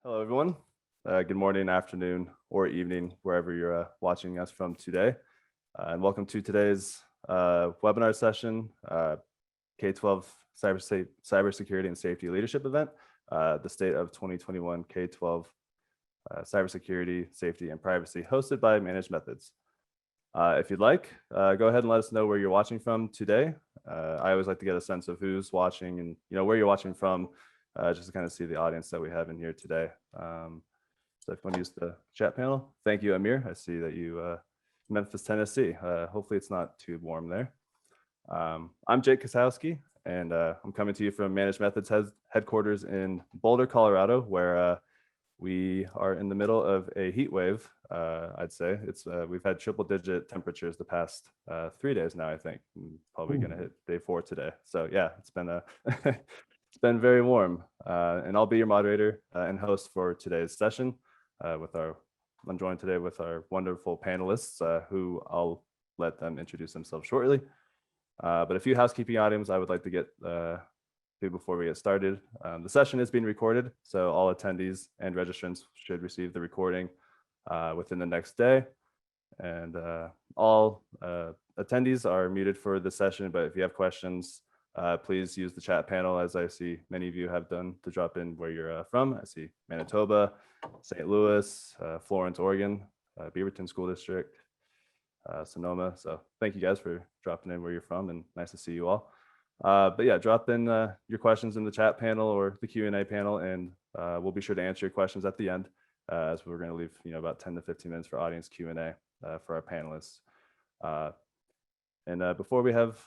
Hello, everyone. Good morning, afternoon, or evening, wherever you're watching us from today. And welcome to today's webinar session, K-12 Cybersecurity and Safety Leadership event, the State of 2021 K-12 Cybersecurity, Safety, and Privacy, hosted by Managed Methods. If you'd like, go ahead and let us know where you're watching from today. I always like to get a sense of who's watching and where you're watching from, just to kind of see the audience that we have in here today. So if you want to use the chat panel, thank you, Amir. I see that you Memphis, Tennessee. Hopefully it's not too warm there. I'm Jake Kosowski, and I'm coming to you from Managed Methods headquarters in Boulder, Colorado, where we are in the middle of a heat wave. I'd say we've had triple-digit temperatures the past 3 days now. I think probably going to hit day 4 today. So yeah, it's been a it's been very warm, and I'll be your moderator and host for today's session. I'm joined today with our wonderful panelists, who I'll let them introduce themselves shortly. But a few housekeeping items I would like to get through before we get started. The session is being recorded, so all attendees and registrants should receive the recording within the next day. And all attendees are muted for the session, but if you have questions, please use the chat panel, as I see many of you have done, to drop in where you're from. I see Manitoba, St. Louis, Florence, Oregon, Beaverton School District, Sonoma. So thank you guys for dropping in where you're from, and nice to see you all. But yeah, drop in your questions in the chat panel or the Q&A panel, and we'll be sure to answer your questions at the end, as we're going to leave about 10 to 15 minutes for audience Q&A for our panelists. And before we have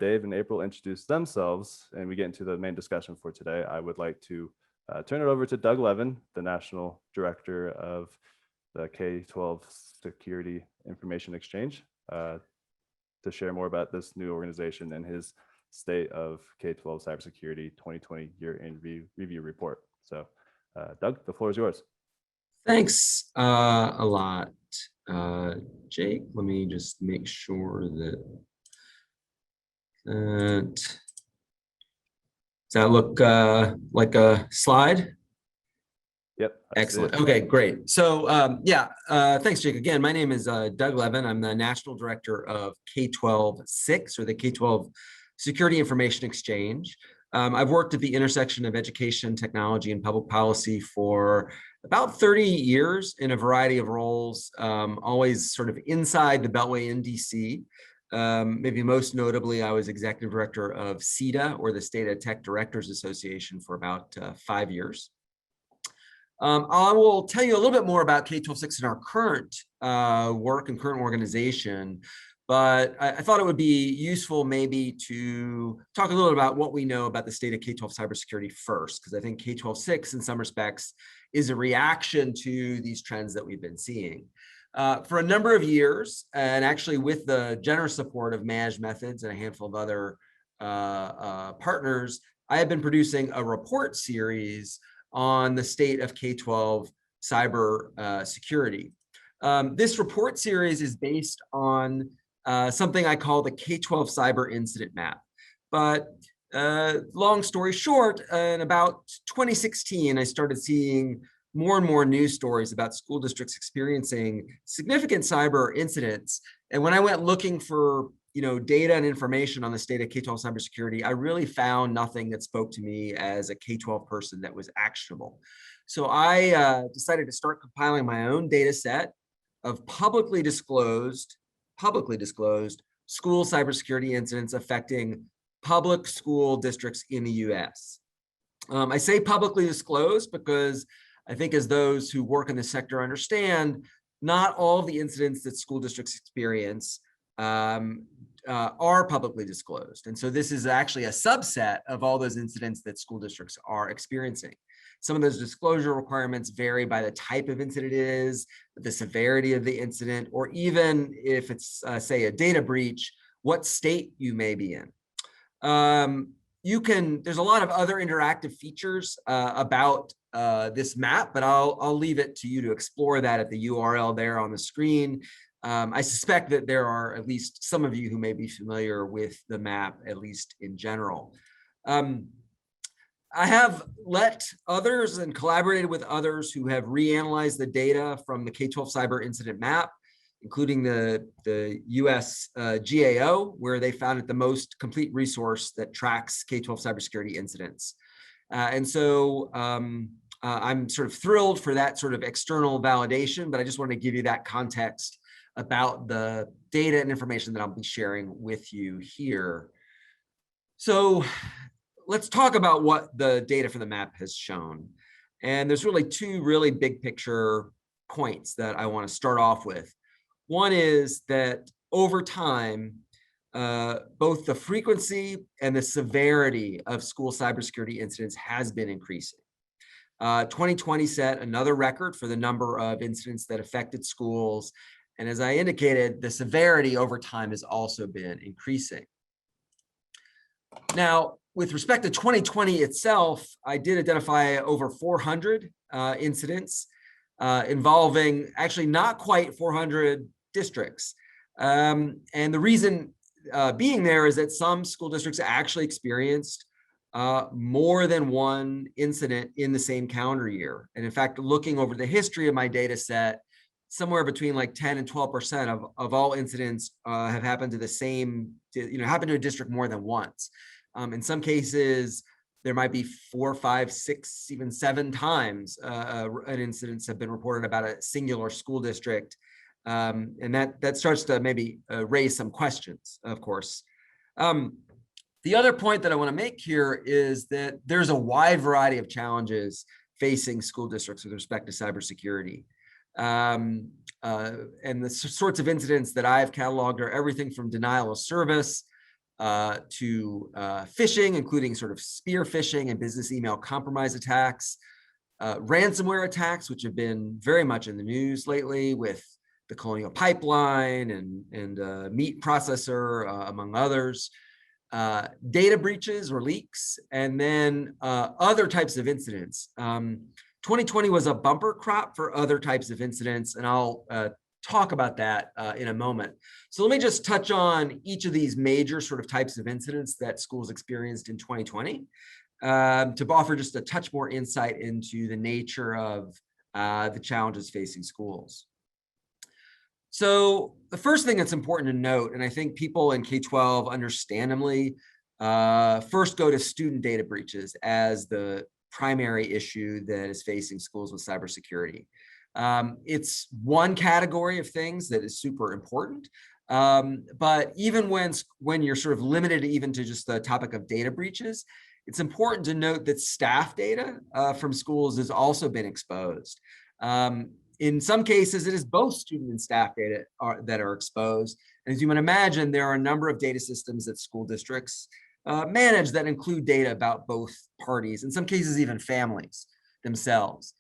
Dave and April introduce themselves and we get into the main discussion for today, I would like to turn it over to Doug Levin, the National Director of the K-12 Security Information Exchange, to share more about this new organization and his State of K-12 Cybersecurity 2020 year-end review report. So Doug, the floor is yours. Thanks a lot, Jake. Let me just make sure that does that look like a slide? Yep. Excellent. Okay, great. So thanks, Jake. Again, my name is Doug Levin. I'm the National Director of K12 SIX, or the K12 Security Information Exchange. I've worked at the intersection of education, technology, and public policy for about 30 years in a variety of roles, always sort of inside the Beltway in DC. Maybe most notably, I was executive director of SETA, or the State of Tech Directors Association, for about 5 years. I will tell you a little bit more about K12 SIX and our current work and current organization. But I thought it would be useful maybe to talk a little about what we know about the state of K-12 cybersecurity first, because I think K-12 SIX in some respects is a reaction to these trends that we've been seeing. For a number of years, and actually with the generous support of Managed Methods and a handful of other partners, I have been producing a report series on the state of K-12 cyber security. This report series is based on something I call the K-12 Cyber Incident Map. But long story short, in about 2016, I started seeing more and more news stories about school districts experiencing significant cyber incidents. And when I went looking for data and information on the state of K-12 cybersecurity, I really found nothing that spoke to me as a K-12 person that was actionable. So I decided to start compiling my own data set of publicly disclosed school cybersecurity incidents affecting public school districts in the US. I say publicly disclosed because I think, as those who work in the sector understand, not all of the incidents that school districts experience are publicly disclosed. And so this is actually a subset of all those incidents that school districts are experiencing. Some of those disclosure requirements vary by the type of incident it is, the severity of the incident, or even if it's, say, a data breach, what state you may be in. There's a lot of other interactive features about this map, but I'll leave it to you to explore that at the URL there on the screen. I suspect that there are at least some of you who may be familiar with the map, at least in general. I have let others and collaborated with others who have reanalyzed the data from the K-12 cyber incident map, including the US GAO, where they found it the most complete resource that tracks K-12 cybersecurity incidents. And so I'm sort of thrilled for that sort of external validation, but I just want to give you that context about the data and information that I'll be sharing with you here. So let's talk about what the data for the map has shown. And there's really two really big picture points that I want to start off with. One is that over time, both the frequency and the severity of school cybersecurity incidents has been increasing. 2020 set another record for the number of incidents that affected schools. And as I indicated, the severity over time has also been increasing. Now, with respect to 2020 itself, I did identify over 400 incidents involving actually not quite 400 districts. And the reason being there is that some school districts actually experienced more than one incident in the same calendar year. And in fact, looking over the history of my data set, somewhere between like 10 and 12% of all incidents have happened to the same, happened to a district more than once. In some cases, there might be 4, 5, 6, even 7 times an incidents have been reported about a singular school district. And that starts to maybe raise some questions, of course. The other point that I want to make here is that there's a wide variety of challenges facing school districts with respect to cybersecurity. And the sorts of incidents that I've cataloged are everything from denial of service to phishing, including sort of spear phishing and business email compromise attacks, ransomware attacks, which have been very much in the news lately with the Colonial Pipeline and meat processor, among others, data breaches or leaks, and then other types of incidents. 2020 was a bumper crop for other types of incidents, and I'll talk about that in a moment. So let me just touch on each of these major sort of types of incidents that schools experienced in 2020 to offer just a touch more insight into the nature of the challenges facing schools. So the first thing that's important to note, and I think people in K-12 understandably first go to student data breaches as the primary issue that is facing schools with cybersecurity. It's one category of things that is super important. But even when you're sort of limited even to just the topic of data breaches, it's important to note that staff data from schools has also been exposed. In some cases, it is both student and staff data that are exposed. And as you might imagine, there are a number of data systems that school districts manage that include data about both parties, in some cases, even families themselves.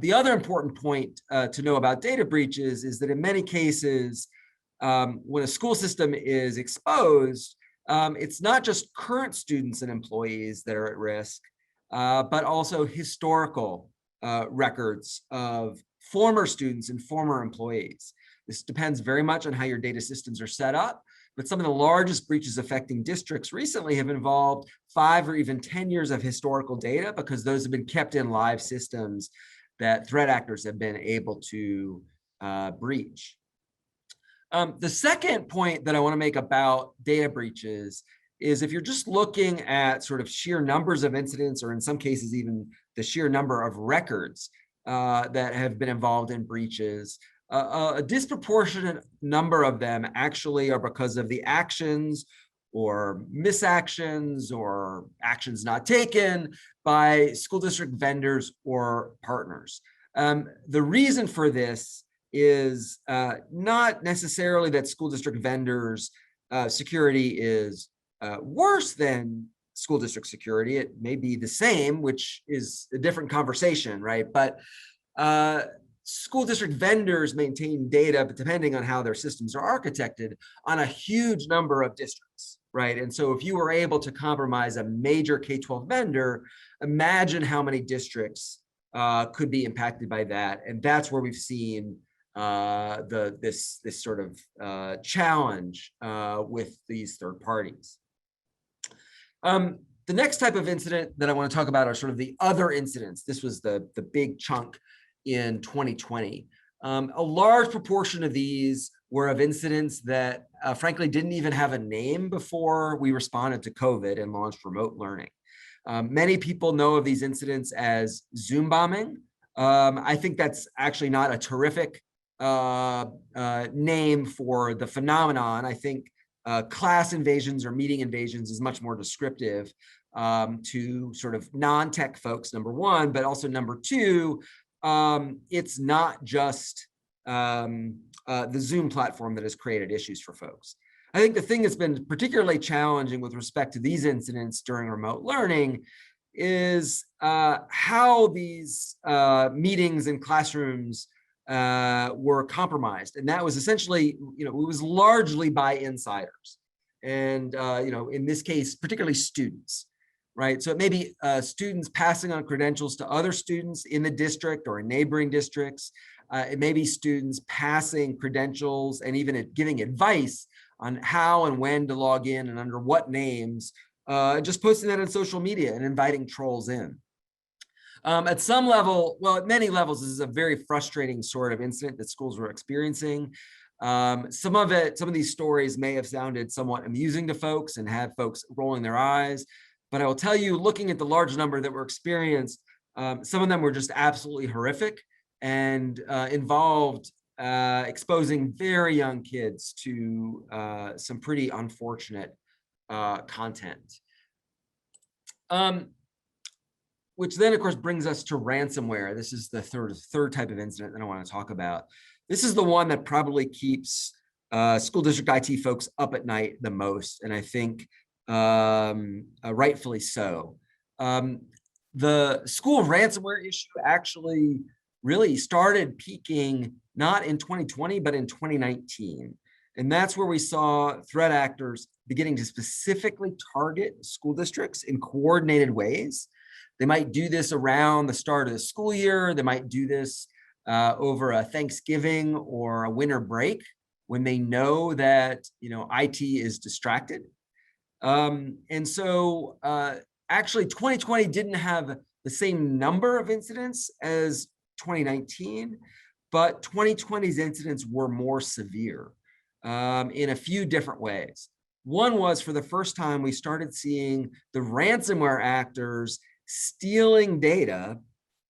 The other important point to know about data breaches is that in many cases, when a school system is exposed, it's not just current students and employees that are at risk, but also historical records of former students and former employees. This depends very much on how your data systems are set up, but some of the largest breaches affecting districts recently have involved 5 or even 10 years of historical data, because those have been kept in live systems that threat actors have been able to breach. The second point that I want to make about data breaches is if you're just looking at sort of sheer numbers of incidents, or in some cases even the sheer number of records that have been involved in breaches, a disproportionate number of them actually are because of the actions or misactions or actions not taken by school district vendors or partners. The reason for this is not necessarily that school district vendors' security is worse than school district security. It may be the same, which is a different conversation, right? But school district vendors maintain data, but depending on how their systems are architected, on a huge number of districts, right? And so if you were able to compromise a major K-12 vendor, imagine how many districts could be impacted by that. And that's where we've seen this sort of challenge with these third parties. The next type of incident that I want to talk about are sort of the other incidents. This was the big chunk in 2020. A large proportion of these were of incidents that frankly didn't even have a name before we responded to COVID and launched remote learning. Many people know of these incidents as Zoom bombing. I think that's actually not a terrific name for the phenomenon. I think class invasions or meeting invasions is much more descriptive to sort of non-tech folks, number one, but also number two, it's not just the Zoom platform that has created issues for folks. I think the thing that's been particularly challenging with respect to these incidents during remote learning is how these meetings and classrooms were compromised. And that was essentially, it was largely by insiders. And, in this case, particularly students, right? So it may be students passing on credentials to other students in the district or in neighboring districts. It may be students passing credentials and even giving advice on how and when to log in and under what names, just posting that on social media and inviting trolls in. At some level, well, at many levels, this is a very frustrating sort of incident that schools were experiencing. Some of these stories may have sounded somewhat amusing to folks and had folks rolling their eyes, but I will tell you, looking at the large number that were experienced, some of them were just absolutely horrific and involved exposing very young kids to some pretty unfortunate content. Which then, of course, brings us to ransomware. This is the third type of incident that I want to talk about. This is the one that probably keeps school district IT folks up at night the most, and I think rightfully so. The school ransomware issue actually really started peaking not in 2020, but in 2019. And that's where we saw threat actors beginning to specifically target school districts in coordinated ways. They might do this around the start of the school year. They might do this over a Thanksgiving or a winter break when they know that IT is distracted. And so actually 2020 didn't have the same number of incidents as 2019, but 2020's incidents were more severe in a few different ways. One was, for the first time, we started seeing the ransomware actors stealing data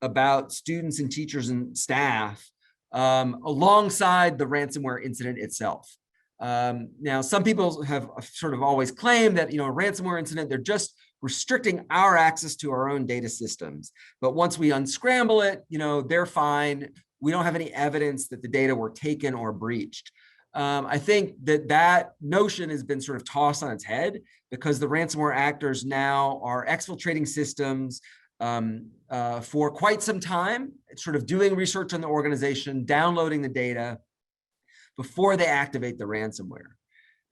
about students and teachers and staff alongside the ransomware incident itself. Now, some people have sort of always claimed that, a ransomware incident, they're just restricting our access to our own data systems. But once we unscramble it, they're fine. We don't have any evidence that the data were taken or breached. I think that notion has been sort of tossed on its head because the ransomware actors now are exfiltrating systems for quite some time, sort of doing research on the organization, downloading the data before they activate the ransomware.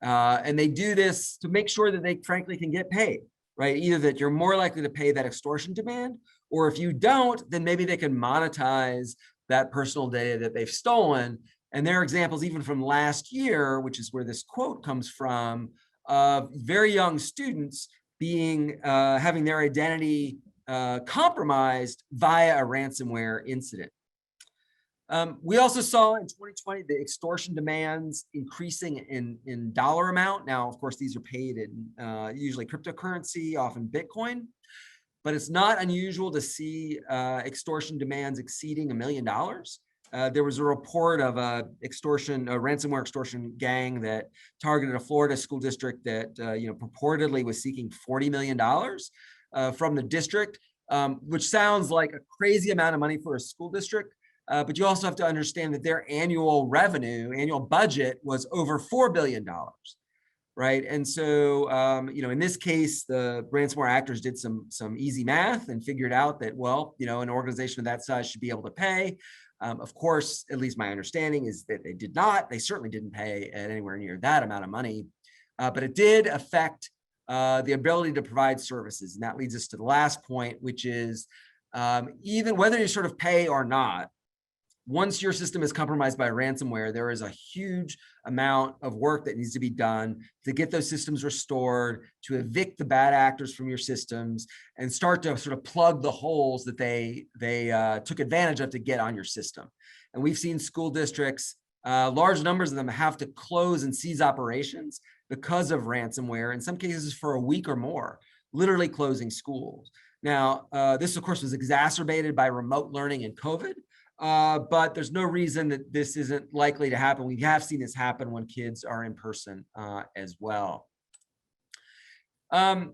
And they do this to make sure that they frankly can get paid, right? Either that you're more likely to pay that extortion demand, or if you don't, then maybe they can monetize that personal data that they've stolen. And there are examples even from last year, which is where this quote comes from, of very young students being having their identity compromised via a ransomware incident. We also saw in 2020 the extortion demands increasing in dollar amount. Now, of course, these are paid in usually cryptocurrency, often Bitcoin, but it's not unusual to see extortion demands exceeding $1 million. There was a report of a ransomware extortion gang that targeted a Florida school district that purportedly was seeking $40 million from the district, which sounds like a crazy amount of money for a school district. But you also have to understand that their annual budget was over $4 billion, right? And so, in this case, the ransomware actors did some easy math and figured out that, well, an organization of that size should be able to pay. Of course, at least my understanding is that they did not. They certainly didn't pay at anywhere near that amount of money, but it did affect the ability to provide services. And that leads us to the last point, which is even whether you sort of pay or not, once your system is compromised by ransomware, there is a huge amount of work that needs to be done to get those systems restored, to evict the bad actors from your systems, and start to sort of plug the holes that they took advantage of to get on your system. And we've seen school districts, large numbers of them, have to close and cease operations because of ransomware, in some cases for a week or more, literally closing schools. Now, this of course was exacerbated by remote learning and COVID, but there's no reason that this isn't likely to happen. We have seen this happen when kids are in person as well. The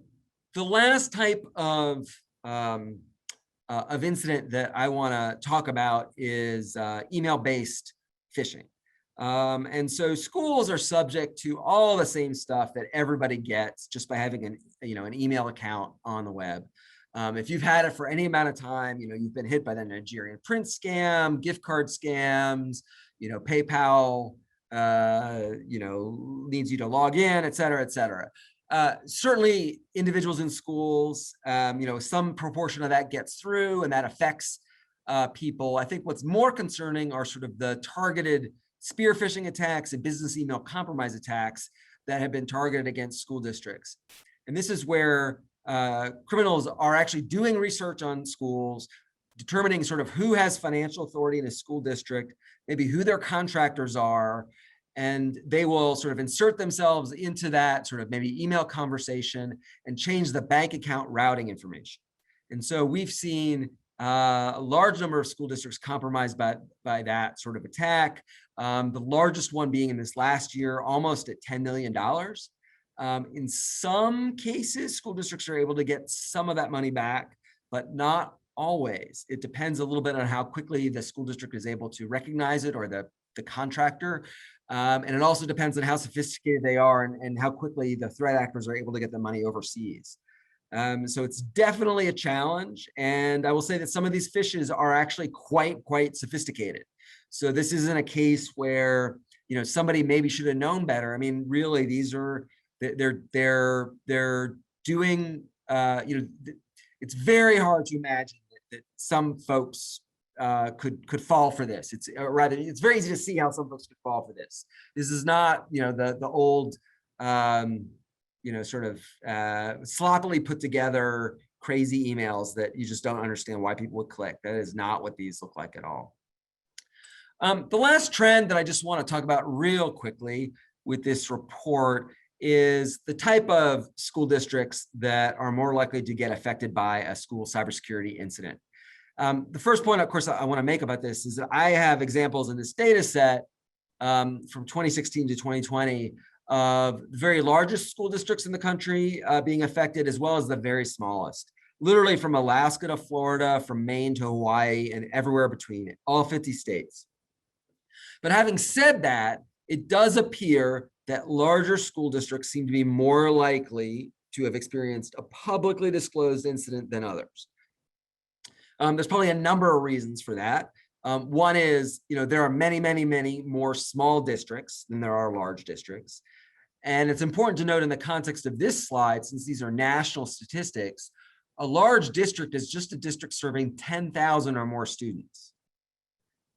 last type of incident that I want to talk about is email-based phishing. And so schools are subject to all the same stuff that everybody gets just by having an email account on the web. If you've had it for any amount of time, you've been hit by the Nigerian print scam, gift card scams, PayPal, needs you to log in, et cetera, et cetera. Certainly individuals in schools, some proportion of that gets through and that affects people. I think what's more concerning are sort of the targeted spear phishing attacks and business email compromise attacks that have been targeted against school districts. And this is where criminals are actually doing research on schools, determining sort of who has financial authority in a school district, maybe who their contractors are, and they will sort of insert themselves into that sort of maybe email conversation and change the bank account routing information. And so we've seen a large number of school districts compromised by that sort of attack. The largest one being in this last year, almost at $10 million. In some cases, school districts are able to get some of that money back, but not always. It depends a little bit on how quickly the school district is able to recognize it, or the contractor. And it also depends on how sophisticated they are and how quickly the threat actors are able to get the money overseas. So it's definitely a challenge. And I will say that some of these phishes are actually quite sophisticated. So this isn't a case where, somebody maybe should have known better. I mean, really, these are, they're doing, it's very hard to imagine that some folks could fall for this. It's very easy to see how some folks could fall for this. This is not, the old, sort of sloppily put together crazy emails that you just don't understand why people would click. That is not what these look like at all. The last trend that I just want to talk about real quickly with this report is the type of school districts that are more likely to get affected by a school cybersecurity incident. The first point, of course, I want to make about this is that I have examples in this data set from 2016 to 2020 of the very largest school districts in the country being affected, as well as the very smallest, literally from Alaska to Florida, from Maine to Hawaii, and everywhere between it, all 50 states. But having said that, it does appear that larger school districts seem to be more likely to have experienced a publicly disclosed incident than others. There's probably a number of reasons for that. One is, there are many more small districts than there are large districts. And it's important to note in the context of this slide, since these are national statistics, a large district is just a district serving 10,000 or more students.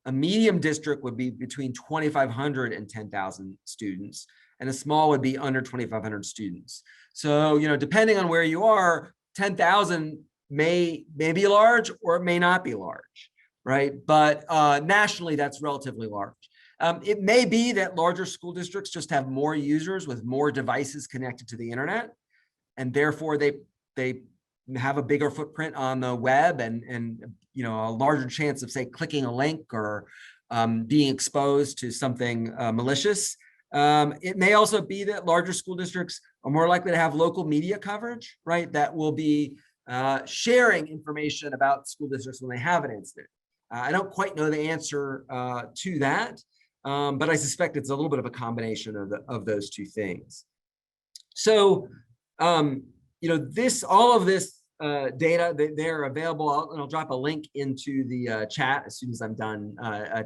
A medium district would be between 2,500 and 10,000 students, and a small would be under 2,500 students. So, depending on where you are, 10,000 may be large or it may not be large, right? But nationally, that's relatively large. It may be that larger school districts just have more users with more devices connected to the internet, and therefore they have a bigger footprint on the web and a larger chance of, say, clicking a link or being exposed to something malicious. It may also be that larger school districts are more likely to have local media coverage, right? That will be sharing information about school districts when they have an incident. I don't quite know the answer to that, but I suspect it's a little bit of a combination of those two things. So, all of this data, they're available, and I'll drop a link into the chat as soon as I'm done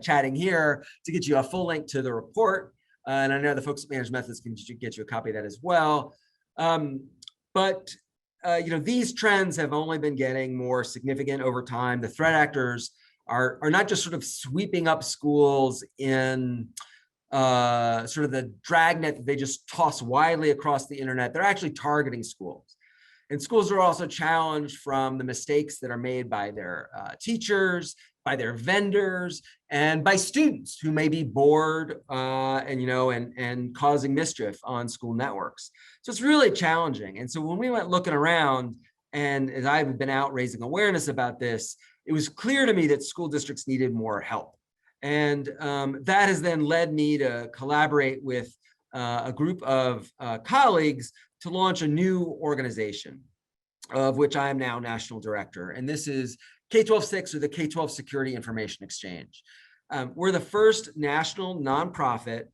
chatting here to get you a full link to the report. And I know the folks at Managed Methods can get you a copy of that as well. These trends have only been getting more significant over time. The threat actors are not just sort of sweeping up schools in sort of the dragnet that they just toss widely across the internet. They're actually targeting schools. And schools are also challenged from the mistakes that are made by their teachers, by their vendors, and by students who may be bored and causing mischief on school networks. So it's really challenging. And so when we went looking around, and as I've been out raising awareness about this, it was clear to me that school districts needed more help. And that has then led me to collaborate with a group of colleagues to launch a new organization, of which I am now national director. And this is K12 SIX, or the K12 Security Information Exchange. We're the first national nonprofit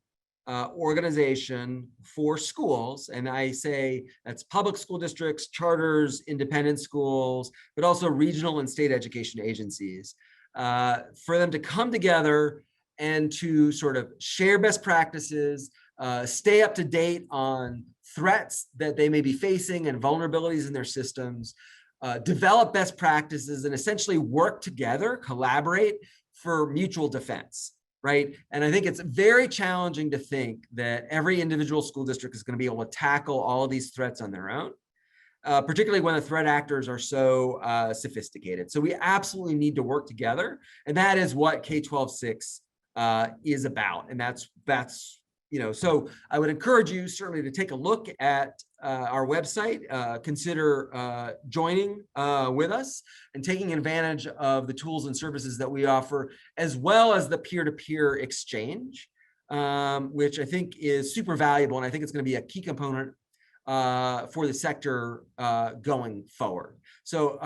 organization for schools. And I say that's public school districts, charters, independent schools, but also regional and state education agencies, for them to come together and to sort of share best practices, stay up to date on threats that they may be facing and vulnerabilities in their systems, develop best practices, and essentially work together, collaborate for mutual defense, right? And I think it's very challenging to think that every individual school district is going to be able to tackle all of these threats on their own, particularly when the threat actors are so sophisticated. So we absolutely need to work together. And that is what K12 SIX is about. And that's so I would encourage you certainly to take a look at our website, consider joining with us and taking advantage of the tools and services that we offer, as well as the peer-to-peer exchange, which I think is super valuable. And I think it's going to be a key component for the sector going forward. So,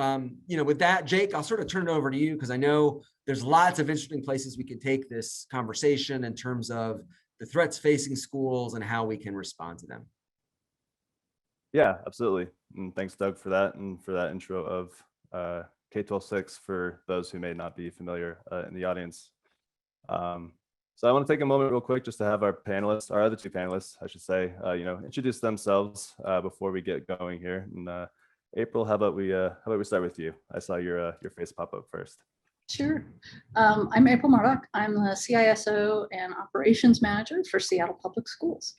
with that, Jake, I'll sort of turn it over to you, because I know there's lots of interesting places we can take this conversation in terms of the threats facing schools and how we can respond to them. Yeah, absolutely. And thanks, Doug, for that, and for that intro of K12 SIX for those who may not be familiar in the audience. So I want to take a moment real quick just to have our panelists, our other two panelists, I should say, introduce themselves before we get going here. And April, how about we start with you? I saw your face pop up first. Sure. I'm April Murdoch. I'm the CISO and Operations Manager for Seattle Public Schools.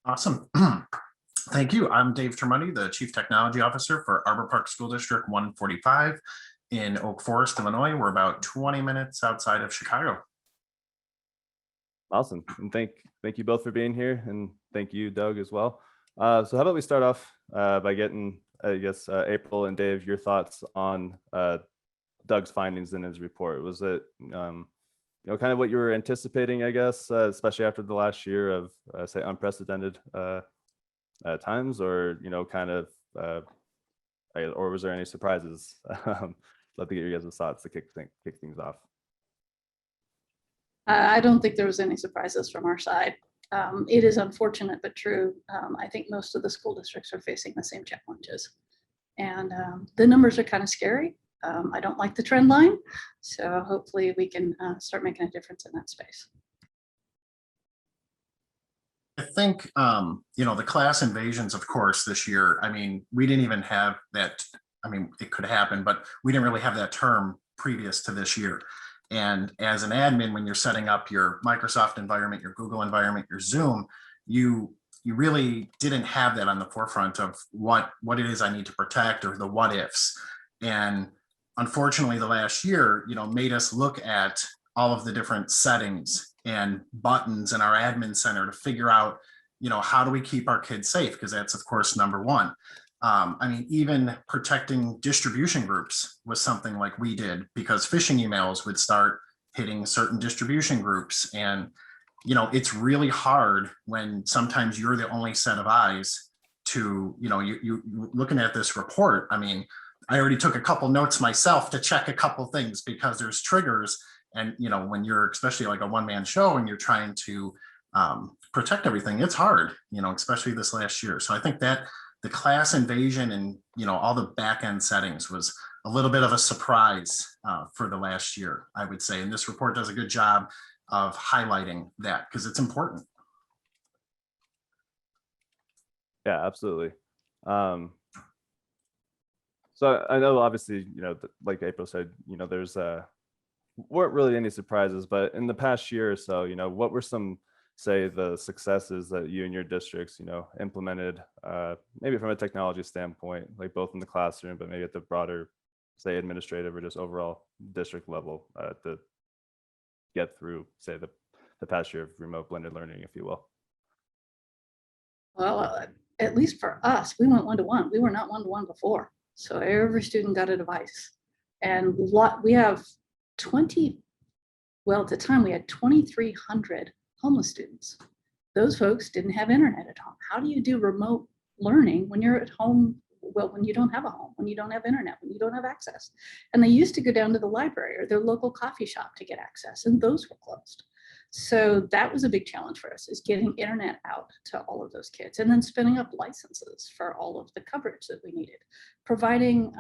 Awesome. Thank you. I'm Dave Tremonti, the Chief Technology Officer for Arbor Park School District 145 in Oak Forest, Illinois. We're about 20 minutes outside of Chicago. Awesome. And thank you both for being here, and thank you, Doug, as well. So how about we start off by getting, I guess, April and Dave, your thoughts on Doug's findings in his report. Was it, kind of what you were anticipating, I guess, especially after the last year of, say, unprecedented times, or, or was there any surprises? Love to get your guys' thoughts to kick things off. I don't think there was any surprises from our side. It is unfortunate, but true. I think most of the school districts are facing the same challenges. And the numbers are kind of scary. I don't like the trend line. So hopefully we can start making a difference in that space. I think, the class invasions, of course, this year, I mean, we didn't even have that. I mean, it could happen, but we didn't really have that term previous to this year. And as an admin, when you're setting up your Microsoft environment, your Google environment, your Zoom, you really didn't have that on the forefront of what it is I need to protect, or the what ifs. And unfortunately, the last year, made us look at all of the different settings and buttons in our admin center to figure out, how do we keep our kids safe? Because that's, of course, number one. Even protecting distribution groups was something like we did, because phishing emails would start hitting certain distribution groups. And, it's really hard when sometimes you're the only set of eyes to, you looking at this report. I mean, I already took a couple notes myself to check a couple things, because there's triggers. And, when you're especially like a one-man show and you're trying to protect everything, it's hard, especially this last year. So I think that the class invasion and, all the back end settings was a little bit of a surprise for the last year, I would say. And this report does a good job of highlighting that, because it's important. Yeah, absolutely. So So I know obviously, like April said, there's weren't really any surprises, but in the past year or so, what were some, say, the successes that you and your districts, implemented, maybe from a technology standpoint, like both in the classroom, but maybe at the broader, say, administrative or just overall district level, to get through, say, the past year of remote blended learning, if you will? Well, at least for us, we went one-to-one. We were not one-to-one before. So every student got a device. And we have 20, well, at the time we had 2,300 homeless students. Those folks didn't have internet at home. How do you do remote learning when you're at home? Well, when you don't have a home, when you don't have internet, when you don't have access. And they used to go down to the library or their local coffee shop to get access, and those were closed. So that was a big challenge for us, is getting internet out to all of those kids, and then spinning up licenses for all of the coverage that we needed, providing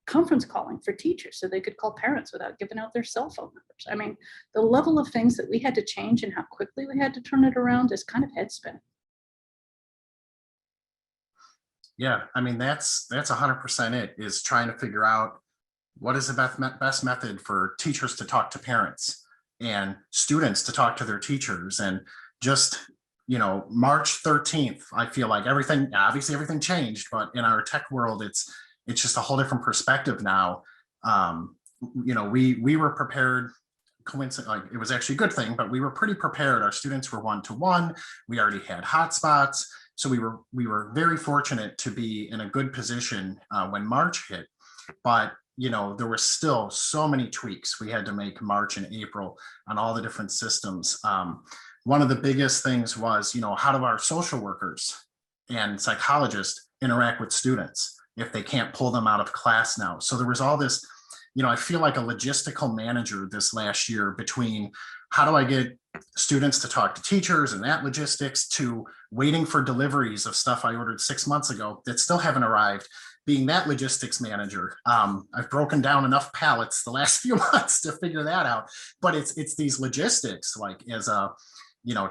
conference calling for teachers so they could call parents without giving out their cell phone numbers. I mean, the level of things that we had to change and how quickly we had to turn it around is kind of head spinning. Yeah, I mean, that's 100% it, is trying to figure out what is the best method for teachers to talk to parents and students to talk to their teachers. And just, March 13th, I feel like obviously everything changed, but in our tech world, it's just a whole different perspective now. We were prepared. Coincidentally, like, it was actually a good thing, but we were pretty prepared. Our students were one-to-one. We already had hotspots. So we were very fortunate to be in a good position when March hit, but there were still so many tweaks we had to make March and April on all the different systems. One of the biggest things was, how do our social workers and psychologists interact with students if they can't pull them out of class now? So there was all this, I feel like a logistical manager this last year between how do I get students to talk to teachers and that logistics, to waiting for deliveries of stuff I ordered 6 months ago that still haven't arrived, being that logistics manager. I've broken down enough pallets the last few months to figure that out, but it's these logistics, like as a,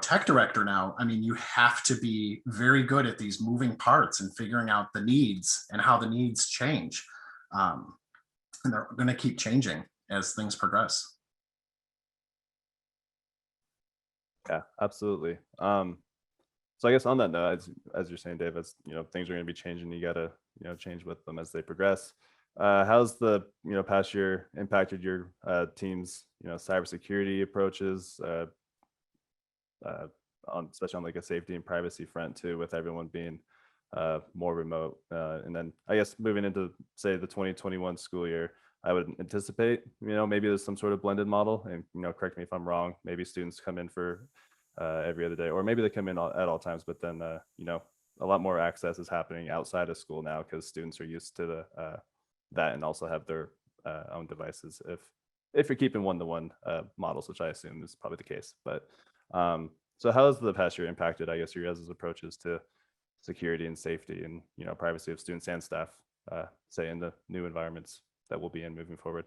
tech director now, I mean, you have to be very good at these moving parts and figuring out the needs and how the needs change. And they're going to keep changing as things progress. Yeah, absolutely. So I guess on that note, as you're saying, Dave, as things are going to be changing, you got to change with them as they progress. How's the past year impacted your team's cybersecurity approaches, especially on like a safety and privacy front too, with everyone being more remote? And then I guess moving into, say, the 2021 school year, I would anticipate, maybe there's some sort of blended model, and, correct me if I'm wrong, maybe students come in for every other day, or maybe they come in at all times, but then, a lot more access is happening outside of school now because students are used to that and also have their own devices. If you're keeping one-to-one models, which I assume is probably the case. But so how has the past year impacted, I guess, your guys' approaches to security and safety and, privacy of students and staff, say, in the new environments that we'll be in moving forward?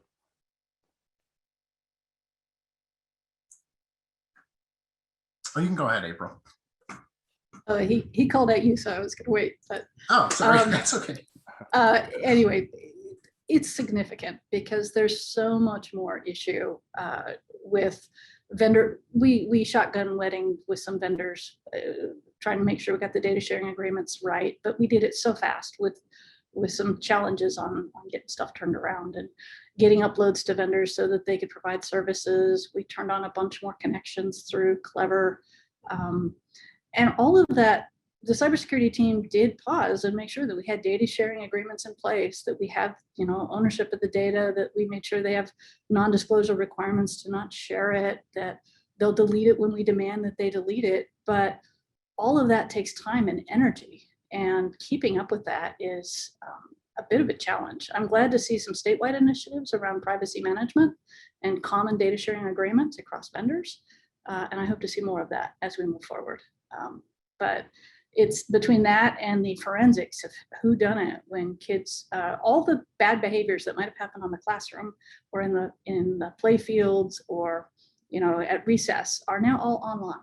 Oh, you can go ahead, April. He called at you, so I was going to wait. But oh, sorry, that's okay. Anyway, it's significant because there's so much more issue with vendor. We shotgun wedding with some vendors, trying to make sure we got the data sharing agreements right, but we did it so fast with some challenges on getting stuff turned around and getting uploads to vendors so that they could provide services. We turned on a bunch more connections through Clever. And all of that, the cybersecurity team did pause and make sure that we had data sharing agreements in place, that we have, ownership of the data, that we made sure they have non-disclosure requirements to not share it, that they'll delete it when we demand that they delete it. But all of that takes time and energy. And keeping up with that is a bit of a challenge. I'm glad to see some statewide initiatives around privacy management and common data sharing agreements across vendors. And I hope to see more of that as we move forward. But it's between that and the forensics of who done it when kids, all the bad behaviors that might have happened on the classroom or in the play fields or, at recess are now all online.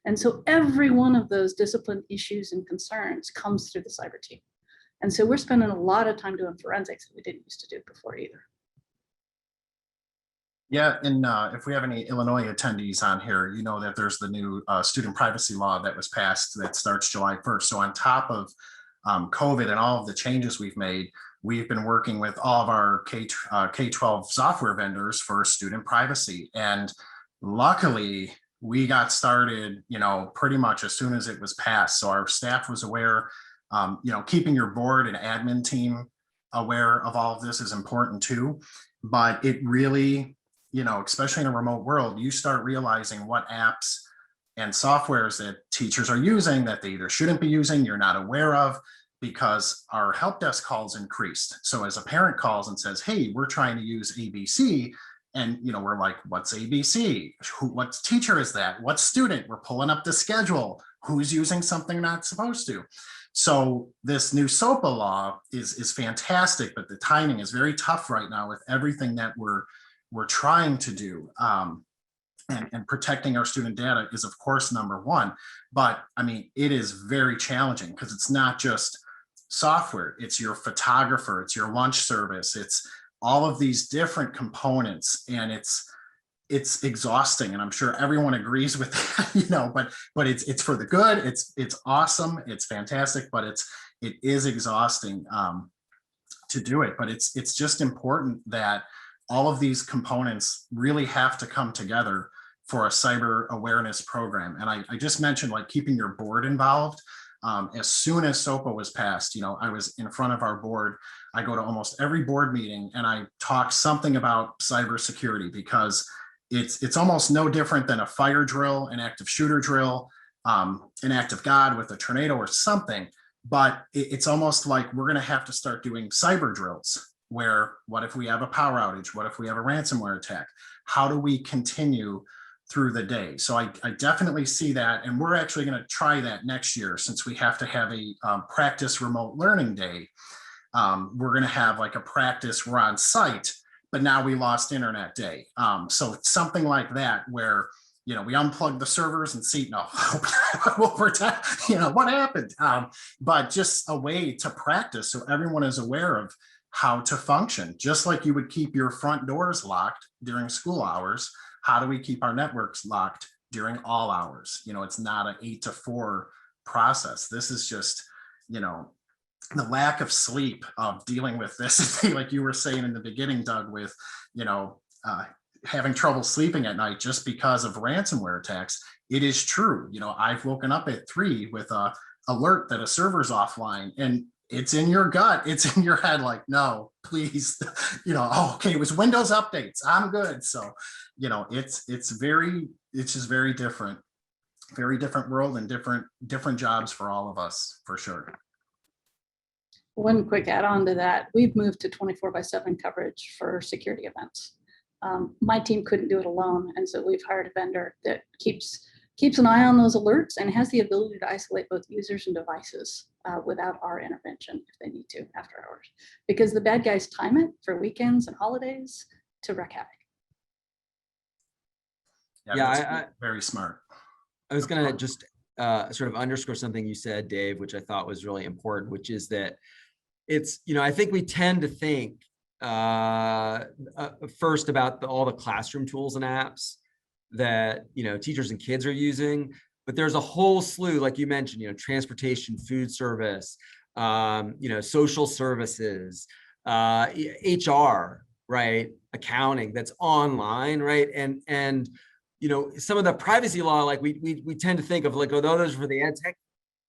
And so every one of those discipline issues and concerns comes through the cyber team. And so we're spending a lot of time doing forensics that we didn't used to do before either. Yeah, and if we have any Illinois attendees on here, you know that there's the new student privacy law that was passed that starts July 1st. So on top of COVID and all of the changes we've made, we've been working with all of our K-12 software vendors for student privacy. And luckily, we got started, you know, pretty much as soon as it was passed. So our staff was aware, you know, keeping your board and admin team aware of all of this is important too. But it really, you know, especially in a remote world, you start realizing what apps and softwares that teachers are using that they either shouldn't be using, you're not aware of, because our help desk calls increased. So as a parent calls and says, hey, we're trying to use ABC, and you know, we're like, what's ABC? What teacher is that? What student? We're pulling up the schedule. Who's using something not supposed to? So this new SOPA law is fantastic, but the timing is very tough right now with everything that we're trying to do. And protecting our student data is of course number one, but I mean, it is very challenging because it's not just software, it's your photographer, it's your lunch service, it's all of these different components, and it's exhausting. And I'm sure everyone agrees with that, you know, but it's for the good, it's awesome, it's fantastic, but it is exhausting to do it. But it's just important that all of these components really have to come together for a cyber awareness program. And I just mentioned like keeping your board involved. As soon as SOPA was passed, you know, I was in front of our board. I go to almost every board meeting and I talk something about cybersecurity, because it's almost no different than a fire drill, an active shooter drill, an act of God with a tornado or something. But it's almost like we're going to have to start doing cyber drills where, what if we have a power outage? What if we have a ransomware attack? How do we continue through the day? So I definitely see that. And we're actually going to try that next year, since we have to have a practice remote learning day. We're going to have like a practice, we're on site, but now we lost internet day. So it's something like that where, you know, we unplug the servers and see, no, we'll protect, you know, what happened. But just a way to practice so everyone is aware of how to function, just like you would keep your front doors locked during school hours. How do we keep our networks locked during all hours? You know, it's not an 8 to 4 process. This is just, you know, the lack of sleep of dealing with this, like you were saying in the beginning, Doug, with, you know, having trouble sleeping at night just because of ransomware attacks. It is true. You know, I've woken up at 3 with a alert that a server's offline, and it's in your gut, it's in your head, like, no, please, you know, oh, okay, it was Windows updates, I'm good. So, you know, it's just very different world, and different jobs for all of us, for sure. One quick add-on to that, we've moved to 24/7 coverage for security events. My team couldn't do it alone, and so we've hired a vendor that keeps an eye on those alerts and has the ability to isolate both users and devices without our intervention if they need to after hours, because the bad guys time it for weekends and holidays to wreak havoc. Yeah, Very smart. I was going to just sort of underscore something you said, Dave, which I thought was really important, which is that it's, you know, I think we tend to think first about all the classroom tools and apps that, you know, teachers and kids are using, but there's a whole slew, like you mentioned, you know, transportation, food service, you know, social services, HR, right, accounting, that's online, right, and you know, some of the privacy law, like we tend to think of like, oh, those are for the ed tech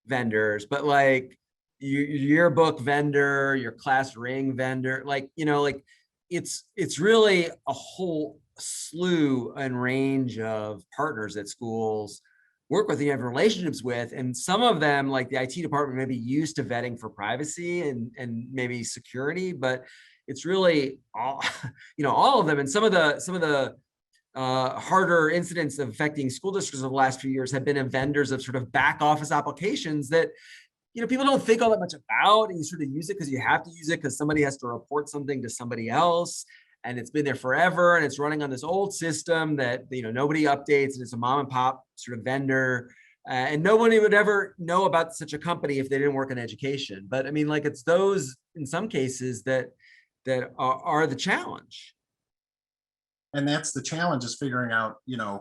vendors, but like your yearbook vendor, your class ring vendor, like, you know, like it's really a whole slew and range of partners that schools work with, you have relationships with, and some of them, like the IT department, may be used to vetting for privacy and maybe security, but it's really all, you know, all of them. And some of the harder incidents affecting school districts over the last few years have been in vendors of sort of back office applications that, you know, people don't think all that much about, and you sort of use it because you have to use it because somebody has to report something to somebody else, and it's been there forever, and it's running on this old system that, you know, nobody updates, and it's a mom and pop sort of vendor And nobody would ever know about such a company if they didn't work in education. But I mean, like, it's those in some cases that are the challenge. And that's the challenge, is figuring out,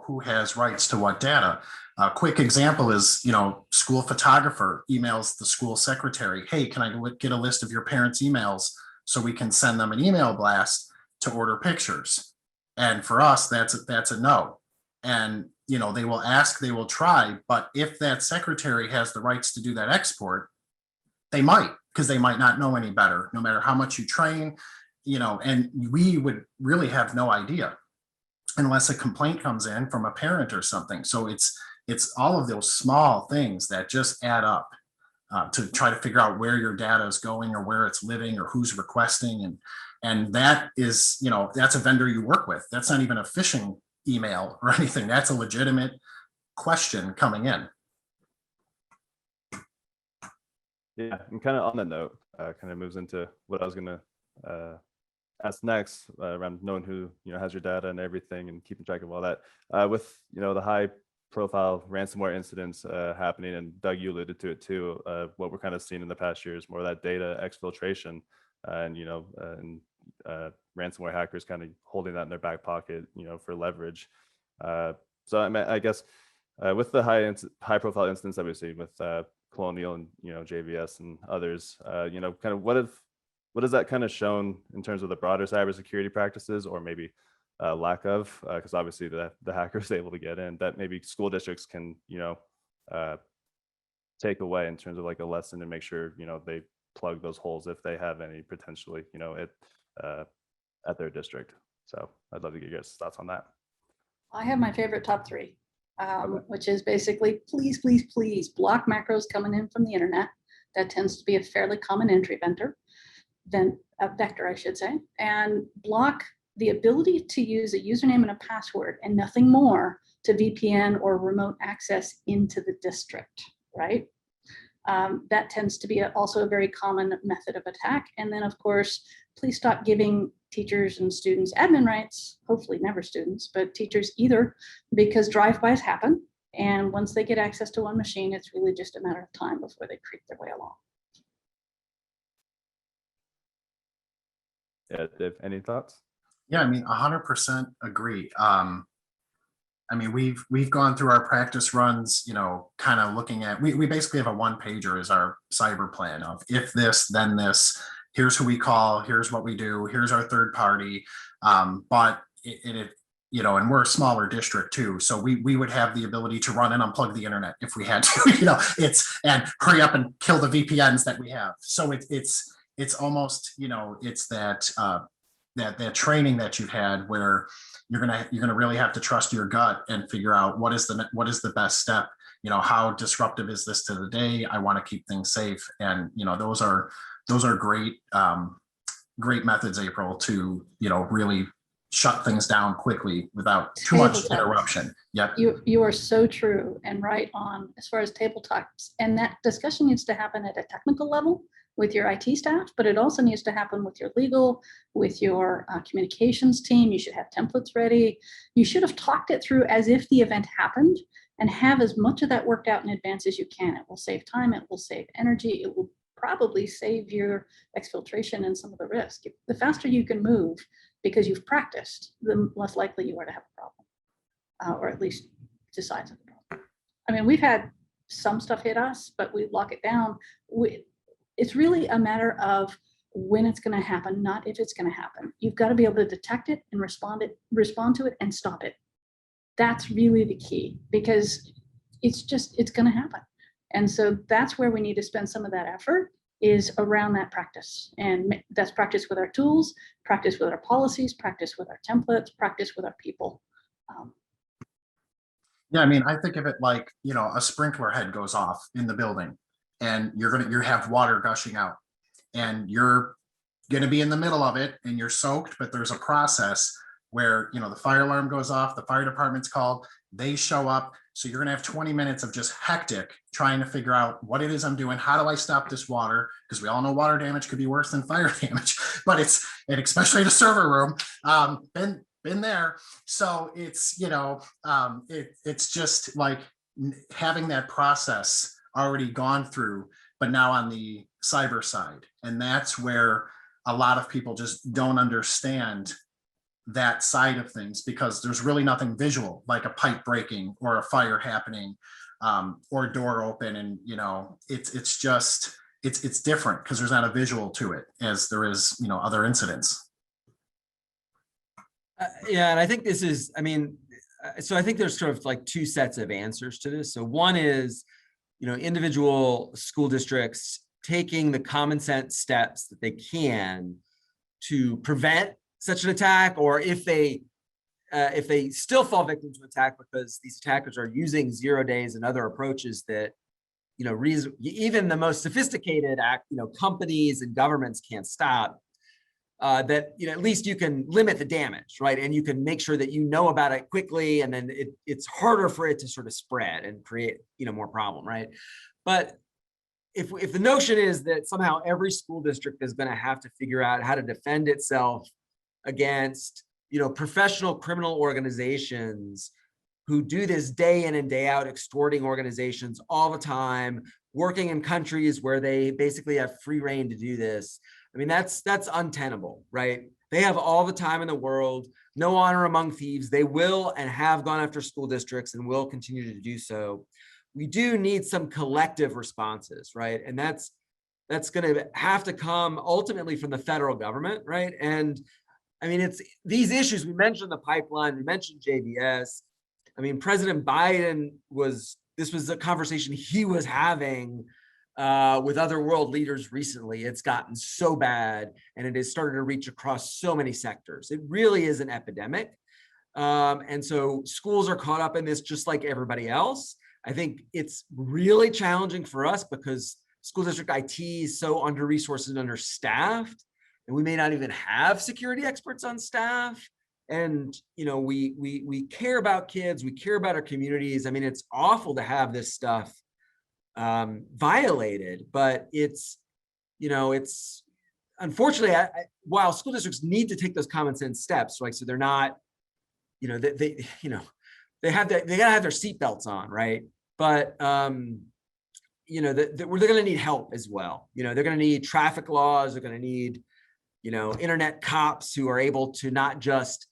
who has rights to what data. A quick example is, school photographer emails the school secretary, hey, can I get a list of your parents' emails so we can send them an email blast to order pictures? And for us, that's a no. And, they will ask, they will try, but if that secretary has the rights to do that export, they might, because they might not know any better, no matter how much you train, and we would really have no idea unless a complaint comes in from a parent or something. So it's all of those small things that just add up to try to figure out where your data is going or where it's living or who's requesting. And that is, that's a vendor you work with. That's not even a phishing email or anything. That's a legitimate question coming in. Yeah, and kind of on that note, kind of moves into what I was going to ask next, around knowing who has your data and everything, and keeping track of all that. With the high profile ransomware incidents happening, and Doug, you alluded to it too. What we're kind of seeing in the past year is more of that data exfiltration, and ransomware hackers kind of holding that in their back pocket, for leverage. So I mean, I guess with the high profile incidents that we've seen with Colonial and JVS and others, kind of what has that kind of shown in terms of the broader cybersecurity practices, or maybe lack of? Because obviously the hacker is able to get in, that maybe school districts can take away in terms of like a lesson, and make sure they plug those holes if they have any potentially at their district. So I'd love to get your guys' thoughts on that. I have my favorite top three, which is basically please block macros coming in from the internet. That tends to be a fairly common entry vector, I should say, and block the ability to use a username and a password and nothing more to VPN or remote access into the district, right? That tends to be also a very common method of attack. And then, of course, please stop giving teachers and students admin rights, hopefully never students, but teachers either, because drive-bys happen. And once they get access to one machine, it's really just a matter of time before they creep their way along. Yeah, Dave, any thoughts? Yeah, I mean, 100% agree. I mean, we've gone through our practice runs, kind of looking at, we basically have a one-pager as our cyber plan of if this, then this, here's who we call, here's what we do, here's our third party. But and we're a smaller district too. So we would have the ability to run and unplug the internet if we had to, and hurry up and kill the VPNs that we have. So it's almost, it's that training that you've had where you're gonna really have to trust your gut and figure out what is the best step. How disruptive is this to the day? I want to keep things safe, and those are great great methods, April, to really shut things down quickly without too much interruption. Yep. You are so true and right on as far as tabletops, and that discussion needs to happen at a technical level with your IT staff, but it also needs to happen with your legal, with your communications team. You should have templates ready. You should have talked it through as if the event happened, and have as much of that worked out in advance as you can. It will save time, it will save energy, it will probably save your exfiltration and some of the risk. The faster you can move because you've practiced, the less likely you are to have a problem, or at least decides of the problem. I mean, we've had some stuff hit us, but we lock it down. It's really a matter of when it's going to happen, not if it's going to happen. You've got to be able to detect it and respond to it and stop it. That's really the key, because it's going to happen. And so that's where we need to spend some of that effort, is around that practice. And that's practice with our tools, practice with our policies, practice with our templates, practice with our people. Yeah, I mean, I think of it like, a sprinkler head goes off in the building, and you have water gushing out, and you're going to be in the middle of it and you're soaked, but there's a process where, the fire alarm goes off, the fire department's called, they show up. So you're going to have 20 minutes of just hectic trying to figure out what it is I'm doing. How do I stop this water? Because we all know water damage could be worse than fire damage, but especially in a server room, been there. So it's, it's just like, having that process already gone through, but now on the cyber side. And that's where a lot of people just don't understand that side of things, because there's really nothing visual, like a pipe breaking or a fire happening, or a door open. And, you know, it's just, it's different because there's not a visual to it as there is, you know, other incidents. Yeah, and I think this is, I mean, so I think there's sort of like two sets of answers to this. So one is, you know, individual school districts taking the common sense steps that they can to prevent such an attack, or if they still fall victim to attack because these attackers are using 0 days and other approaches that, you know, even the most sophisticated companies and governments can't stop. That, you know, at least you can limit the damage, right? And you can make sure that you know about it quickly, and then it's harder for it to sort of spread and create, you know, more problem, right? But if the notion is that somehow every school district is going to have to figure out how to defend itself against, you know, professional criminal organizations who do this day in and day out, extorting organizations all the time, working in countries where they basically have free reign to do this. I mean, that's untenable, right? They have all the time in the world, no honor among thieves. They will and have gone after school districts and will continue to do so. We do need some collective responses, right? And that's going to have to come ultimately from the federal government, right? And I mean, it's these issues, we mentioned the pipeline, we mentioned JVS. I mean, President Biden this was a conversation he was having with other world leaders recently. It's gotten so bad, and it has started to reach across so many sectors. It really is an epidemic. And so schools are caught up in this just like everybody else. I think it's really challenging for us because school district IT is so under-resourced and understaffed, and we may not even have security experts on staff. And, you know, we care about kids, we care about our communities. I mean, it's awful to have this stuff violated, but it's, you know, it's unfortunately, while school districts need to take those common sense steps, like, so they're not, you know, they gotta have their seatbelts on, right? But, you know, they're going to need help as well. You know, they're going to need traffic laws. They're going to need, you know, internet cops who are able to not just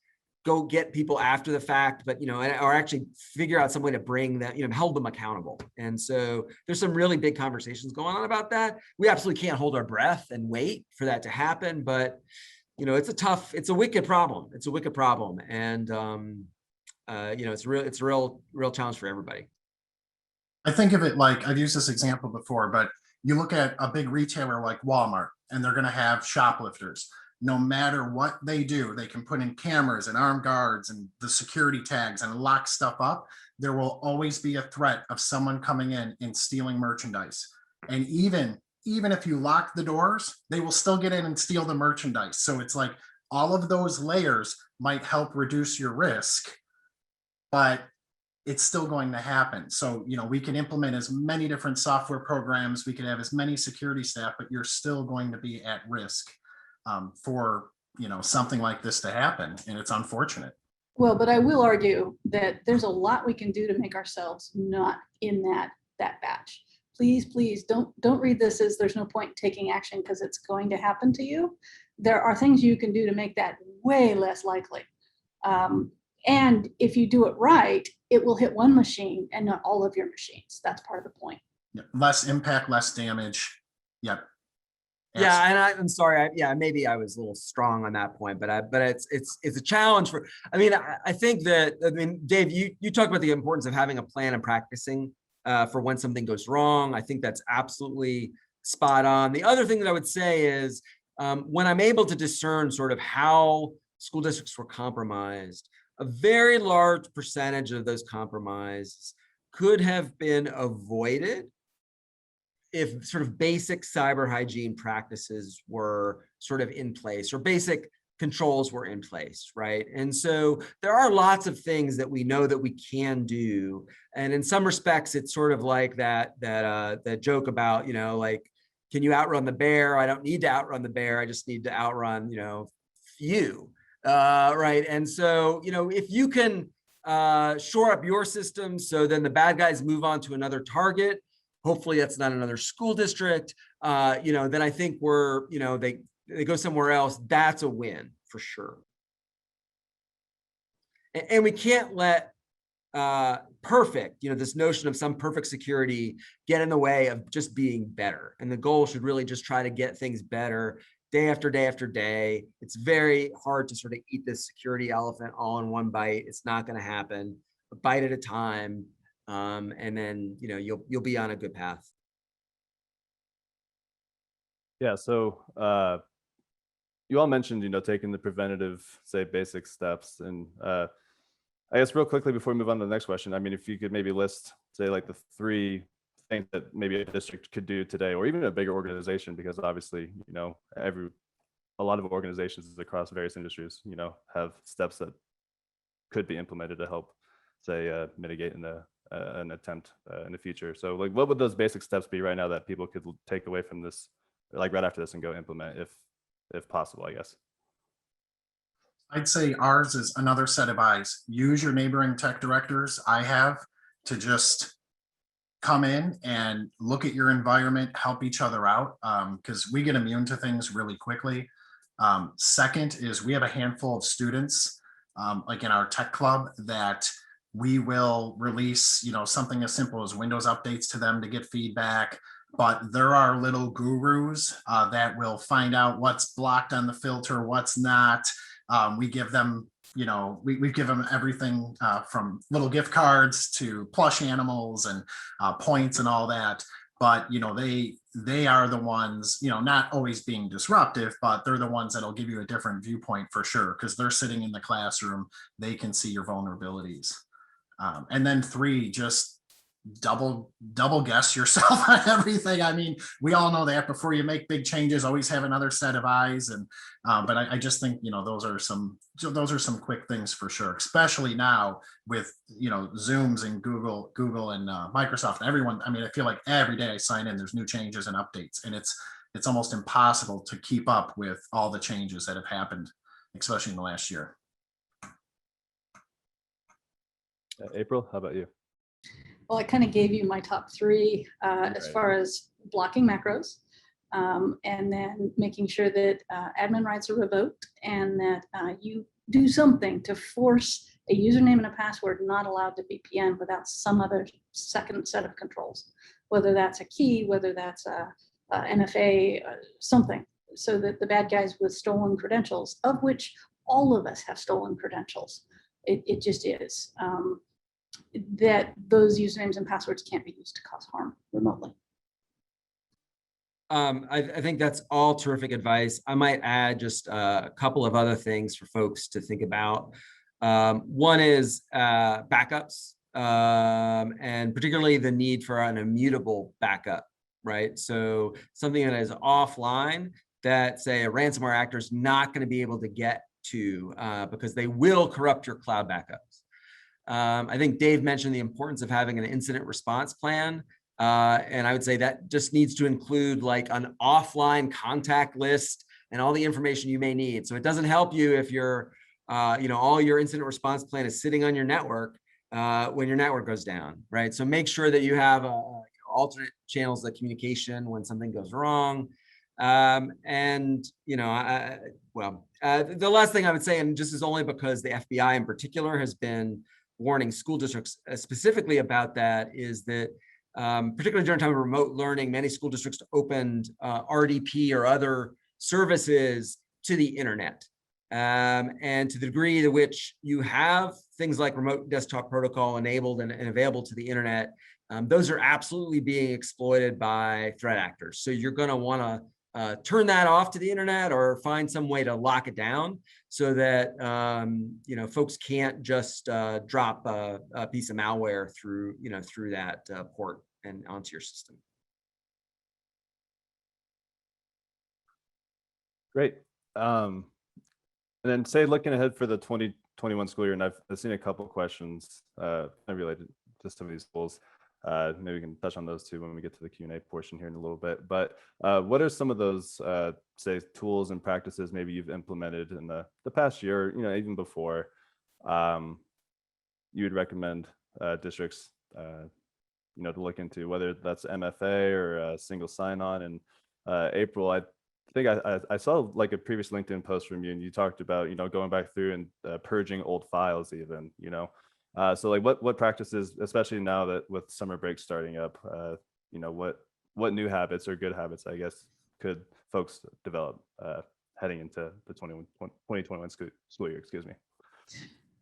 go get people after the fact, but, you know, or actually figure out some way to bring them, you know, hold them accountable. And so there's some really big conversations going on about that. We absolutely can't hold our breath and wait for that to happen, but, you know, it's a wicked problem. It's a wicked problem. And, you know, it's a real challenge for everybody. I think of it like, I've used this example before, but you look at a big retailer like Walmart, and they're going to have shoplifters. No matter what they do, they can put in cameras and armed guards and the security tags and lock stuff up. There will always be a threat of someone coming in and stealing merchandise. And even if you lock the doors, they will still get in and steal the merchandise. So it's like all of those layers might help reduce your risk, but it's still going to happen. So, you know, we can implement as many different software programs, we can have as many security staff, but you're still going to be at risk for, you know, something like this to happen. And it's unfortunate. Well, but I will argue that there's a lot we can do to make ourselves not in that batch. Please don't read this as there's no point in taking action because it's going to happen to you. There are things you can do to make that way less likely. And if you do it right, it will hit one machine and not all of your machines. That's part of the point. Yeah, less impact, less damage. Yep. Yeah, and I'm sorry. Maybe I was a little strong on that point, but it's a challenge for. I mean, I think that, I mean, Dave, you talk about the importance of having a plan and practicing for when something goes wrong. I think that's absolutely spot on. The other thing that I would say is when I'm able to discern sort of how school districts were compromised, a very large percentage of those compromises could have been avoided if sort of basic cyber hygiene practices were sort of in place, or basic controls were in place, right? And so there are lots of things that we know that we can do. And in some respects, it's sort of like that joke about, you know, like, can you outrun the bear? I don't need to outrun the bear. I just need to outrun, you know, you, right? And so, you know, if you can shore up your system so then the bad guys move on to another target. Hopefully that's not another school district. Then I think we're, they go somewhere else. That's a win for sure. And we can't let perfect, this notion of some perfect security get in the way of just being better. And the goal should really just try to get things better day after day after day. It's very hard to sort of eat this security elephant all in one bite. It's not going to happen. A bite at a time. And then, you'll be on a good path. Yeah. So you all mentioned, taking the preventative, say, basic steps. And I guess real quickly before we move on to the next question, I mean, if you could maybe list, say, like the 3 things that maybe a district could do today, or even a bigger organization, because obviously, a lot of organizations across various industries, have steps that could be implemented to help, say, mitigate an attempt in the future. So like, what would those basic steps be right now that people could take away from this, like right after this, and go implement if possible, I guess? I'd say ours is another set of eyes. Use your neighboring tech directors. I have to just come in and look at your environment, help each other out, because we get immune to things really quickly. Second is we have a handful of students, like in our tech club, that we will release, something as simple as Windows updates to them to get feedback. But there are little gurus that will find out what's blocked on the filter, what's not. We give them, we give them everything from little gift cards to plush animals and points and all that. But, they are the ones, not always being disruptive, but they're the ones that'll give you a different viewpoint for sure, because they're sitting in the classroom, they can see your vulnerabilities. And then 3, just double guess yourself on everything. I mean, we all know that before you make big changes, always have another set of eyes. And but I just think those are some quick things for sure, especially now with Zooms and Google and Microsoft and everyone. I mean, I feel like every day I sign in, there's new changes and updates, and it's almost impossible to keep up with all the changes that have happened, especially in the last year. April, how about you? Well, I kind of gave you my top 3 as Right. far as blocking macros, and then making sure that admin rights are revoked, and that you do something to force a username and a password not allowed to VPN without some other second set of controls, whether that's a key, whether that's a NFA, something, so that the bad guys with stolen credentials, of which all of us have stolen credentials, it just is. That those usernames and passwords can't be used to cause harm remotely. I think that's all terrific advice. I might add just a couple of other things for folks to think about. One is backups, and particularly the need for an immutable backup, right? So something that is offline that, say, a ransomware actor is not going to be able to get to because they will corrupt your cloud backups. I think Dave mentioned the importance of having an incident response plan. And I would say that just needs to include like an offline contact list and all the information you may need. So it doesn't help you if you're, all your incident response plan is sitting on your network when your network goes down, right? So make sure that you have alternate channels of communication when something goes wrong. The last thing I would say, and just is only because the FBI in particular has been warning school districts specifically about that, is that particularly during time of remote learning, many school districts opened RDP or other services to the internet. And to the degree to which you have things like remote desktop protocol enabled and available to the internet, those are absolutely being exploited by threat actors. So you're going to want to turn that off to the internet or find some way to lock it down so that folks can't just drop a piece of malware through that port and onto your system. Great. And then, say, looking ahead for the 2021 school year, and I've seen a couple of questions related to some of these schools. Maybe we can touch on those too when we get to the Q&A portion here in a little bit. But what are some of those, say, tools and practices maybe you've implemented in the past year, even before, you would recommend districts, to look into, whether that's MFA or single sign-on. And April, I think I saw like a previous LinkedIn post from you, and you talked about, going back through and purging old files even, so like what practices, especially now that with summer break starting up, what new habits or good habits, I guess, could folks develop heading into the 2021 school year, excuse me.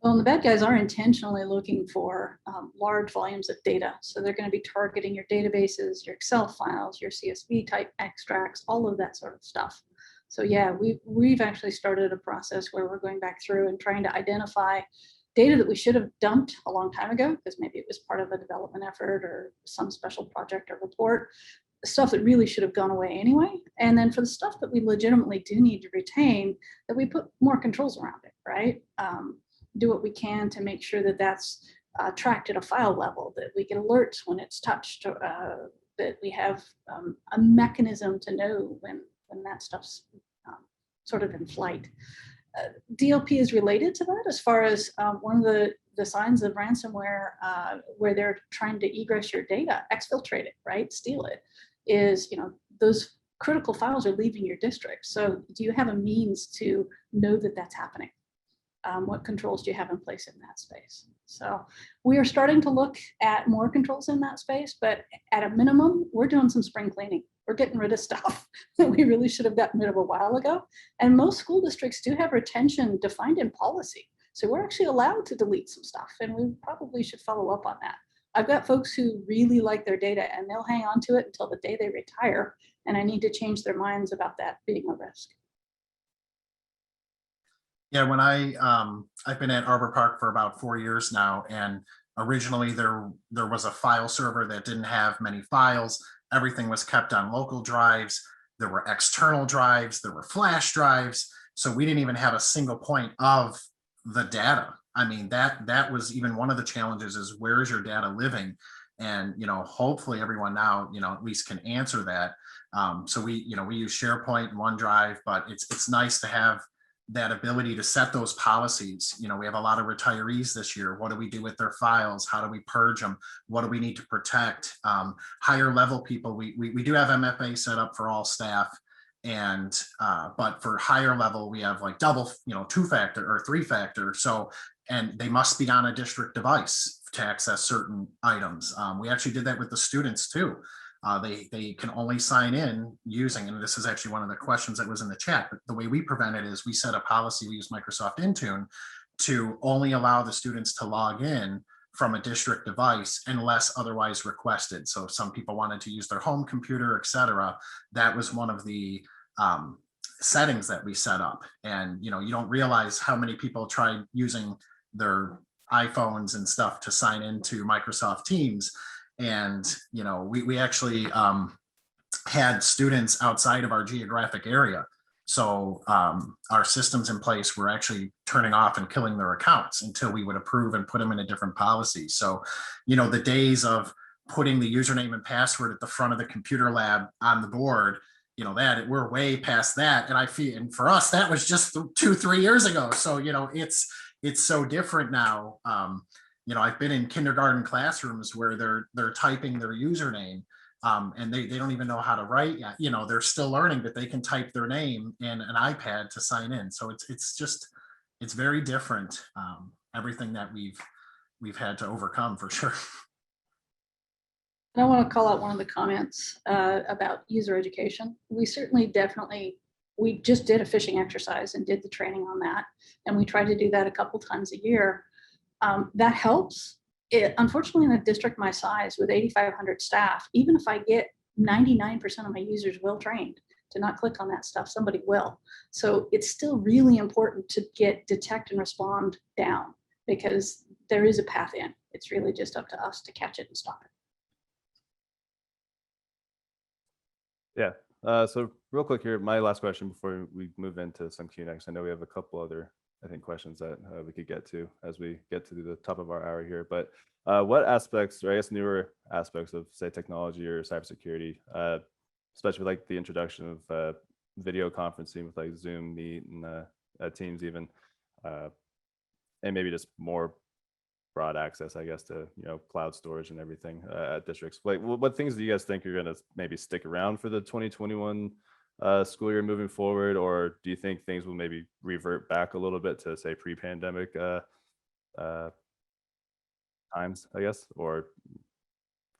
Well, and the bad guys are intentionally looking for large volumes of data. So they're going to be targeting your databases, your Excel files, your CSV type extracts, all of that sort of stuff. So yeah, we've actually started a process where we're going back through and trying to identify data that we should have dumped a long time ago, because maybe it was part of a development effort or some special project or report, stuff that really should have gone away anyway. And then for the stuff that we legitimately do need to retain, that we put more controls around it, right? Do what we can to make sure that that's tracked at a file level, that we get alerts when it's touched, that we have a mechanism to know when that stuff's sort of in flight. DLP is related to that as far as one of the signs of ransomware, where they're trying to egress your data, exfiltrate it, right? Steal it, is, those critical files are leaving your district. So do you have a means to know that that's happening? What controls do you have in place in that space? So we are starting to look at more controls in that space, but at a minimum, we're doing some spring cleaning. We're getting rid of stuff that we really should have gotten rid of a while ago. And most school districts do have retention defined in policy. So we're actually allowed to delete some stuff, and we probably should follow up on that. I've got folks who really like their data and they'll hang on to it until the day they retire. And I need to change their minds about that being a risk. Yeah, when I've been at Arbor Park for about 4 years now, and originally there was a file server that didn't have many files. Everything was kept on local drives. There were external drives, there were flash drives. So we didn't even have a single point of the data. I mean, that was even one of the challenges, is where is your data living? And, hopefully everyone now, at least can answer that. So we use SharePoint and OneDrive, but it's nice to have that ability to set those policies. We have a lot of retirees this year. What do we do with their files? How do we purge them? What do we need to protect? Higher level people, we do have MFA set up for all staff. And but for higher level, we have like double, 2-factor or 3-factor. So, and they must be on a district device to access certain items. We actually did that with the students too. They can only sign in using, and this is actually one of the questions that was in the chat, but the way we prevent it is we set a policy, we use Microsoft Intune to only allow the students to log in from a district device unless otherwise requested. So if some people wanted to use their home computer, etc., that was one of the settings that we set up. And you don't realize how many people tried using their iPhones and stuff to sign into Microsoft Teams. And, we actually had students outside of our geographic area. So our systems in place were actually turning off and killing their accounts until we would approve and put them in a different policy. So, the days of putting the username and password at the front of the computer lab on the board, we're way past that. And for us, that was just 2-3 years ago. So, it's so different now. I've been in kindergarten classrooms where they're typing their username and they don't even know how to write yet. They're still learning, but they can type their name in an iPad to sign in. So it's very different. Everything that we've had to overcome for sure. And I want to call out one of the comments about user education. We we just did a phishing exercise and did the training on that. And we try to do that a couple times a year. That helps. Unfortunately, in a district my size with 8,500 staff, even if I get 99% of my users well trained to not click on that stuff, somebody will. So it's still really important to get detect and respond down, because there is a path in. It's really just up to us to catch it and stop it. Yeah. So real quick here, my last question before we move into some Q&A. I know we have a couple other questions that we could get to as we get to the top of our hour here. But what aspects, or I guess newer aspects of, say, technology or cybersecurity, especially like the introduction of video conferencing with like Zoom, Meet, and Teams even, and maybe just more broad access, I guess, to, cloud storage and everything at districts. Like, what things do you guys think are going to maybe stick around for the 2021 school year moving forward? Or do you think things will maybe revert back a little bit to, say, pre-pandemic times, I guess? Or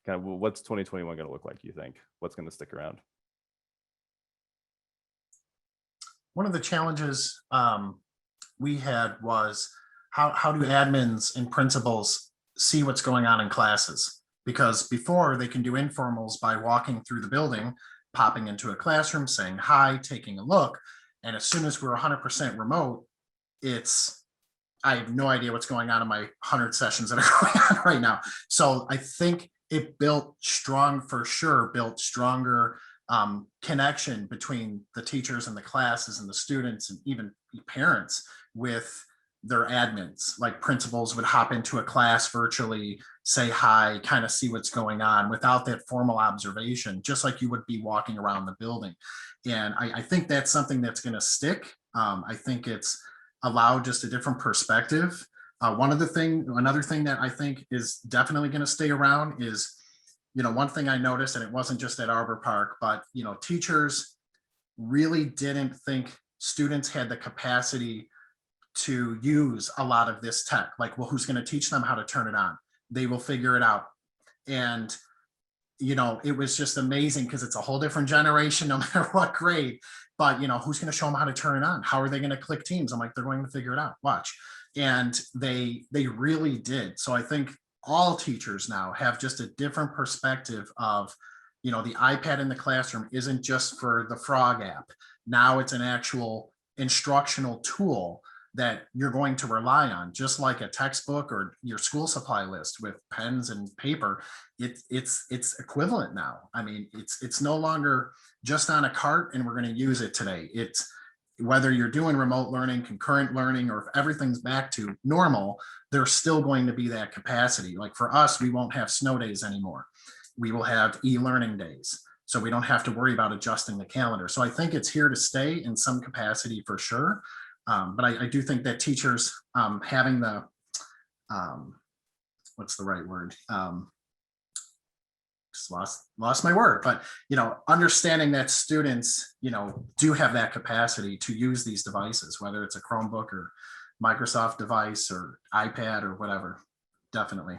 kind of what's 2021 going to look like, you think? What's going to stick around? One of the challenges we had was how do admins and principals see what's going on in classes? Because before, they can do informals by walking through the building, popping into a classroom, saying hi, taking a look. And as soon as we're 100% remote, I have no idea what's going on in my 100 sessions that are going on right now. So I think it built stronger connection between the teachers and the classes and the students and even parents with their admins. Like principals would hop into a class virtually, say hi, kind of see what's going on without that formal observation, just like you would be walking around the building. And I think that's something that's going to stick. I think it's allowed just a different perspective. Another thing that I think is definitely going to stay around is, one thing I noticed, and it wasn't just at Arbor Park, but, teachers really didn't think students had the capacity to use a lot of this tech. Like, well, who's going to teach them how to turn it on? They will figure it out. And, it was just amazing because it's a whole different generation, no matter what grade. But, who's going to show them how to turn it on? How are they going to click Teams? I'm like, they're going to figure it out. Watch. And they really did. So I think all teachers now have just a different perspective of, the iPad in the classroom isn't just for the Frog app. Now it's an actual instructional tool that you're going to rely on, just like a textbook or your school supply list with pens and paper. It's equivalent now. I mean, it's no longer just on a cart and we're going to use it today. It's whether you're doing remote learning, concurrent learning, or if everything's back to normal, there's still going to be that capacity. Like for us, we won't have snow days anymore. We will have e-learning days. So we don't have to worry about adjusting the calendar. So I think it's here to stay in some capacity for sure. But I do think that teachers having the, what's the right word? Just lost my word, but, understanding that students, do have that capacity to use these devices, whether it's a Chromebook or Microsoft device or iPad or whatever, definitely.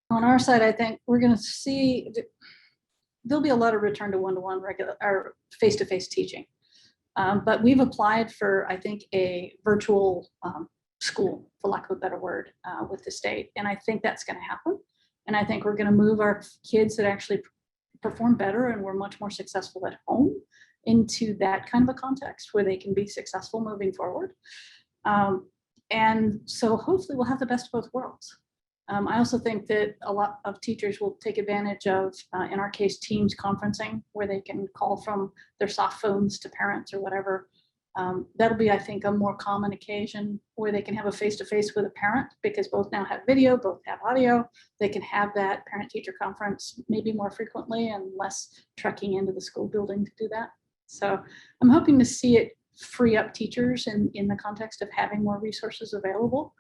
On our side, I think we're going to see there'll be a lot of return to one-to-one regular or face-to-face teaching. But we've applied for, I think, a virtual school, for lack of a better word, with the state. And I think that's going to happen. And I think we're going to move our kids that actually perform better and were much more successful at home into that kind of a context where they can be successful moving forward. And so hopefully we'll have the best of both worlds. I also think that a lot of teachers will take advantage of, in our case, Teams conferencing, where they can call from their soft phones to parents or whatever. That'll be, I think, a more common occasion where they can have a face-to-face with a parent because both now have video, both have audio. They can have that parent-teacher conference maybe more frequently and less trekking into the school building to do that. So I'm hoping to see it free up teachers in the context of having more resources available.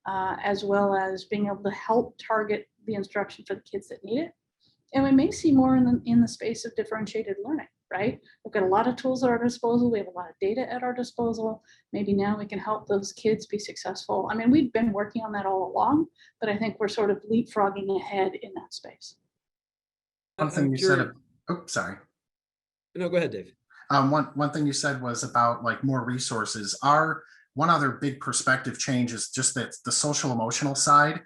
As well as being able to help target the instruction for the kids that need it. And we may see more in the space of differentiated learning, right? We've got a lot of tools at our disposal. We have a lot of data at our disposal. Maybe now we can help those kids be successful. I mean, we've been working on that all along, but I think we're sort of leapfrogging ahead in that space. One thing you said, sorry. No, go ahead, Dave. One thing you said was about like more resources. One other big perspective change is just that the social emotional side.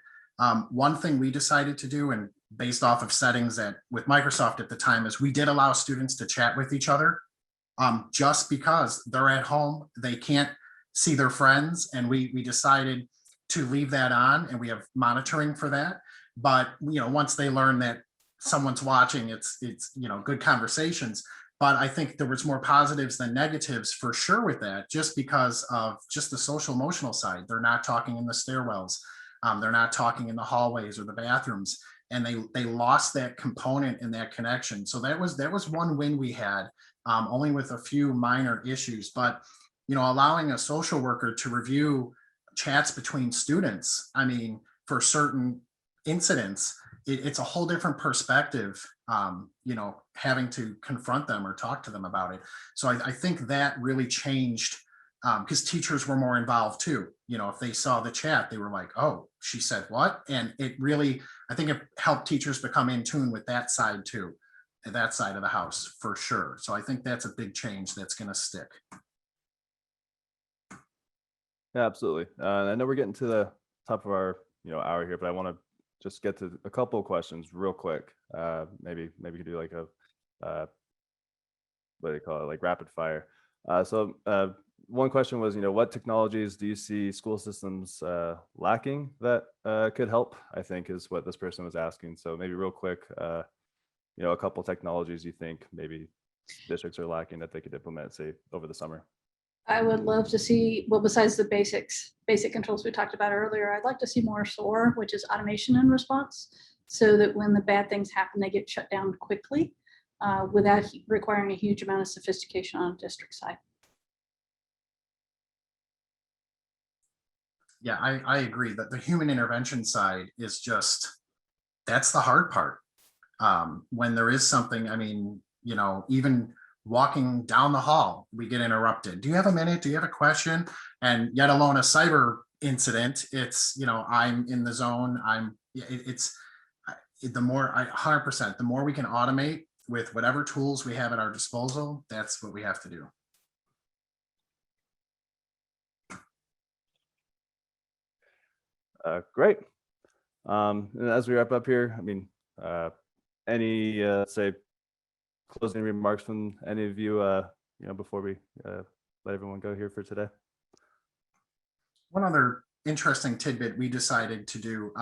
One thing we decided to do, and based off of settings with Microsoft at the time, is we did allow students to chat with each other just because they're at home, they can't see their friends. And we decided to leave that on, and we have monitoring for that. But, once they learn that someone's watching, it's good conversations. But I think there was more positives than negatives for sure with that, just because of just the social emotional side. They're not talking in the stairwells. They're not talking in the hallways or the bathrooms. And they lost that component and that connection. So that was one win we had, only with a few minor issues. But, allowing a social worker to review chats between students, I mean, for certain incidents, it's a whole different perspective, you know, having to confront them or talk to them about it. So I think that really changed, because teachers were more involved too. You know, if they saw the chat, they were like, oh, she said what? And it really, I think it helped teachers become in tune with that side too, that side of the house for sure. So I think that's a big change that's going to stick. Yeah, absolutely. I know we're getting to the top of our hour here, but I want to just get to a couple of questions real quick. Maybe we could do like a what do you call it, like rapid fire. So one question was, what technologies do you see school systems lacking that could help? I think is what this person was asking. So maybe real quick, a couple technologies you think maybe districts are lacking that they could implement, say, over the summer. I would love to see, well, besides the basic controls we talked about earlier, I'd like to see more SOAR, which is automation and response, so that when the bad things happen, they get shut down quickly without requiring a huge amount of sophistication on a district side. Yeah, I agree that the human intervention side is just, that's the hard part. When there is something, I mean, even walking down the hall, we get interrupted. Do you have a minute? Do you have a question? And yet alone a cyber incident, it's, I'm in the zone. It's the more 100%, the more we can automate with whatever tools we have at our disposal, that's what we have to do. Great. And as we wrap up here, I mean, any say closing remarks from any of you, before we let everyone go here for today? One other interesting tidbit we decided to do,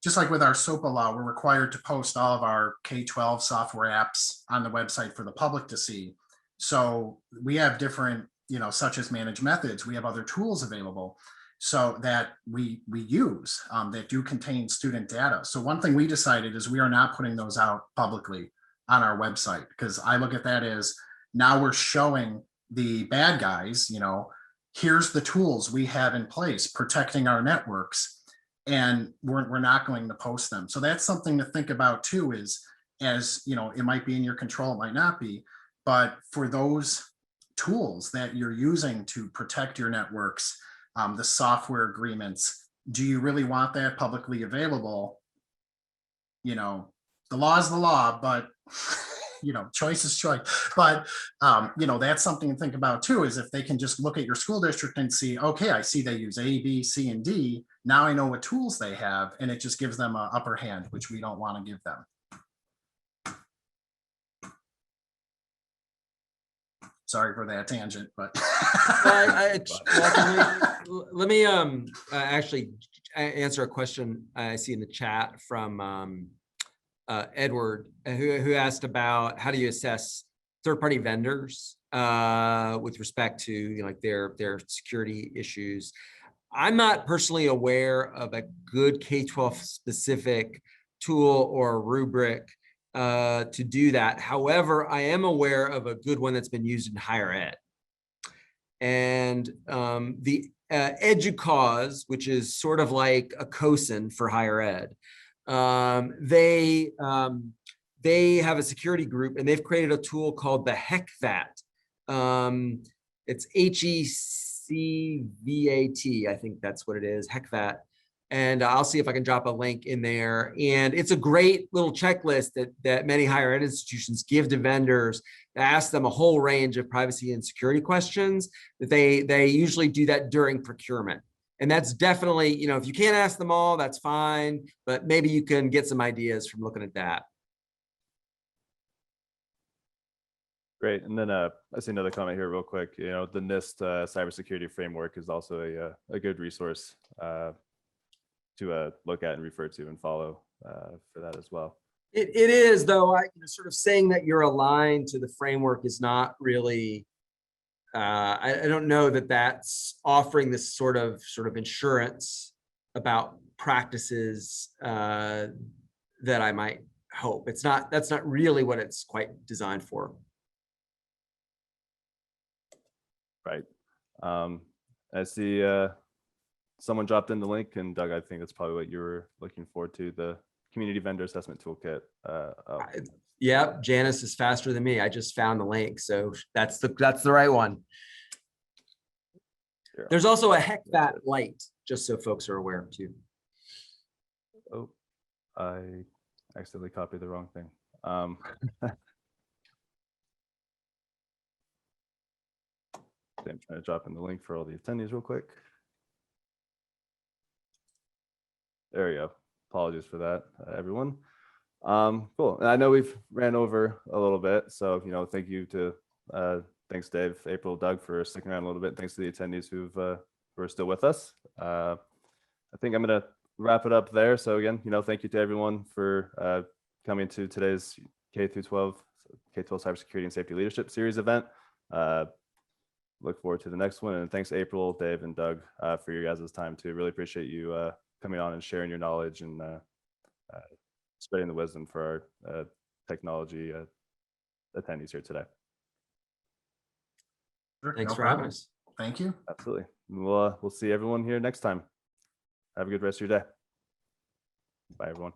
just like with our SOPA law, we're required to post all of our K-12 software apps on the website for the public to see. So we have different, such as managed methods, we have other tools available so that we use that do contain student data. So one thing we decided is we are not putting those out publicly on our website, because I look at that as now we're showing the bad guys, here's the tools we have in place protecting our networks, and we're not going to post them. So that's something to think about too, is as it might be in your control, it might not be, but for those tools that you're using to protect your networks, the software agreements, do you really want that publicly available? The law is the law, but choice is choice. But that's something to think about too, is if they can just look at your school district and see, okay, I see they use A, B, C, and D. Now I know what tools they have, and it just gives them an upper hand, which we don't want to give them. Sorry for that tangent, but let me actually answer a question I see in the chat from Edward, who asked about how do you assess third-party vendors with respect to like their security issues. I'm not personally aware of a good K-12 specific tool or rubric to do that. However, I am aware of a good one that's been used in higher ed. And the EDUCAUSE, which is sort of like a COSIN for higher ed, they have a security group, and they've created a tool called the HECVAT. It's HECVAT, I think that's what it is, HECVAT. And I'll see if I can drop a link in there. And it's a great little checklist that many higher ed institutions give to vendors to ask them a whole range of privacy and security questions. That they usually do that during procurement. And that's definitely, if you can't ask them all, that's fine, but maybe you can get some ideas from looking at that. Great. And then I see another comment here real quick. The NIST cybersecurity framework is also a good resource to look at and refer to and follow for that as well. It is, though. Sort of saying that you're aligned to the framework is not really. I don't know that that's offering this sort of insurance about practices that I might hope. That's not really what it's quite designed for. Right. I see someone dropped in the link, and Doug, I think that's probably what you were looking forward to, the community vendor assessment toolkit. Yep, Janice is faster than me. I just found the link, so that's the right one. Here. There's also a HECFAT Lite, just so folks are aware too. Oh, I accidentally copied the wrong thing. I'm trying to drop in the link for all the attendees real quick. There we go. Apologies for that, everyone. Cool. And I know we've ran over a little bit, so thank you to thanks Dave, April, Doug for sticking around a little bit. Thanks to the attendees who are still with us. I think I'm gonna wrap it up there. So again, thank you to everyone for coming to today's K-12 Cybersecurity and Safety Leadership Series event. Look forward to the next one, and thanks April, Dave, and Doug for your guys' time too. Really appreciate you coming on and sharing your knowledge and spreading the wisdom for our technology attendees here today. Sure, Thanks no for having problem. us. Thank you. Absolutely. We'll see everyone here next time. Have a good rest of your day. Bye, everyone.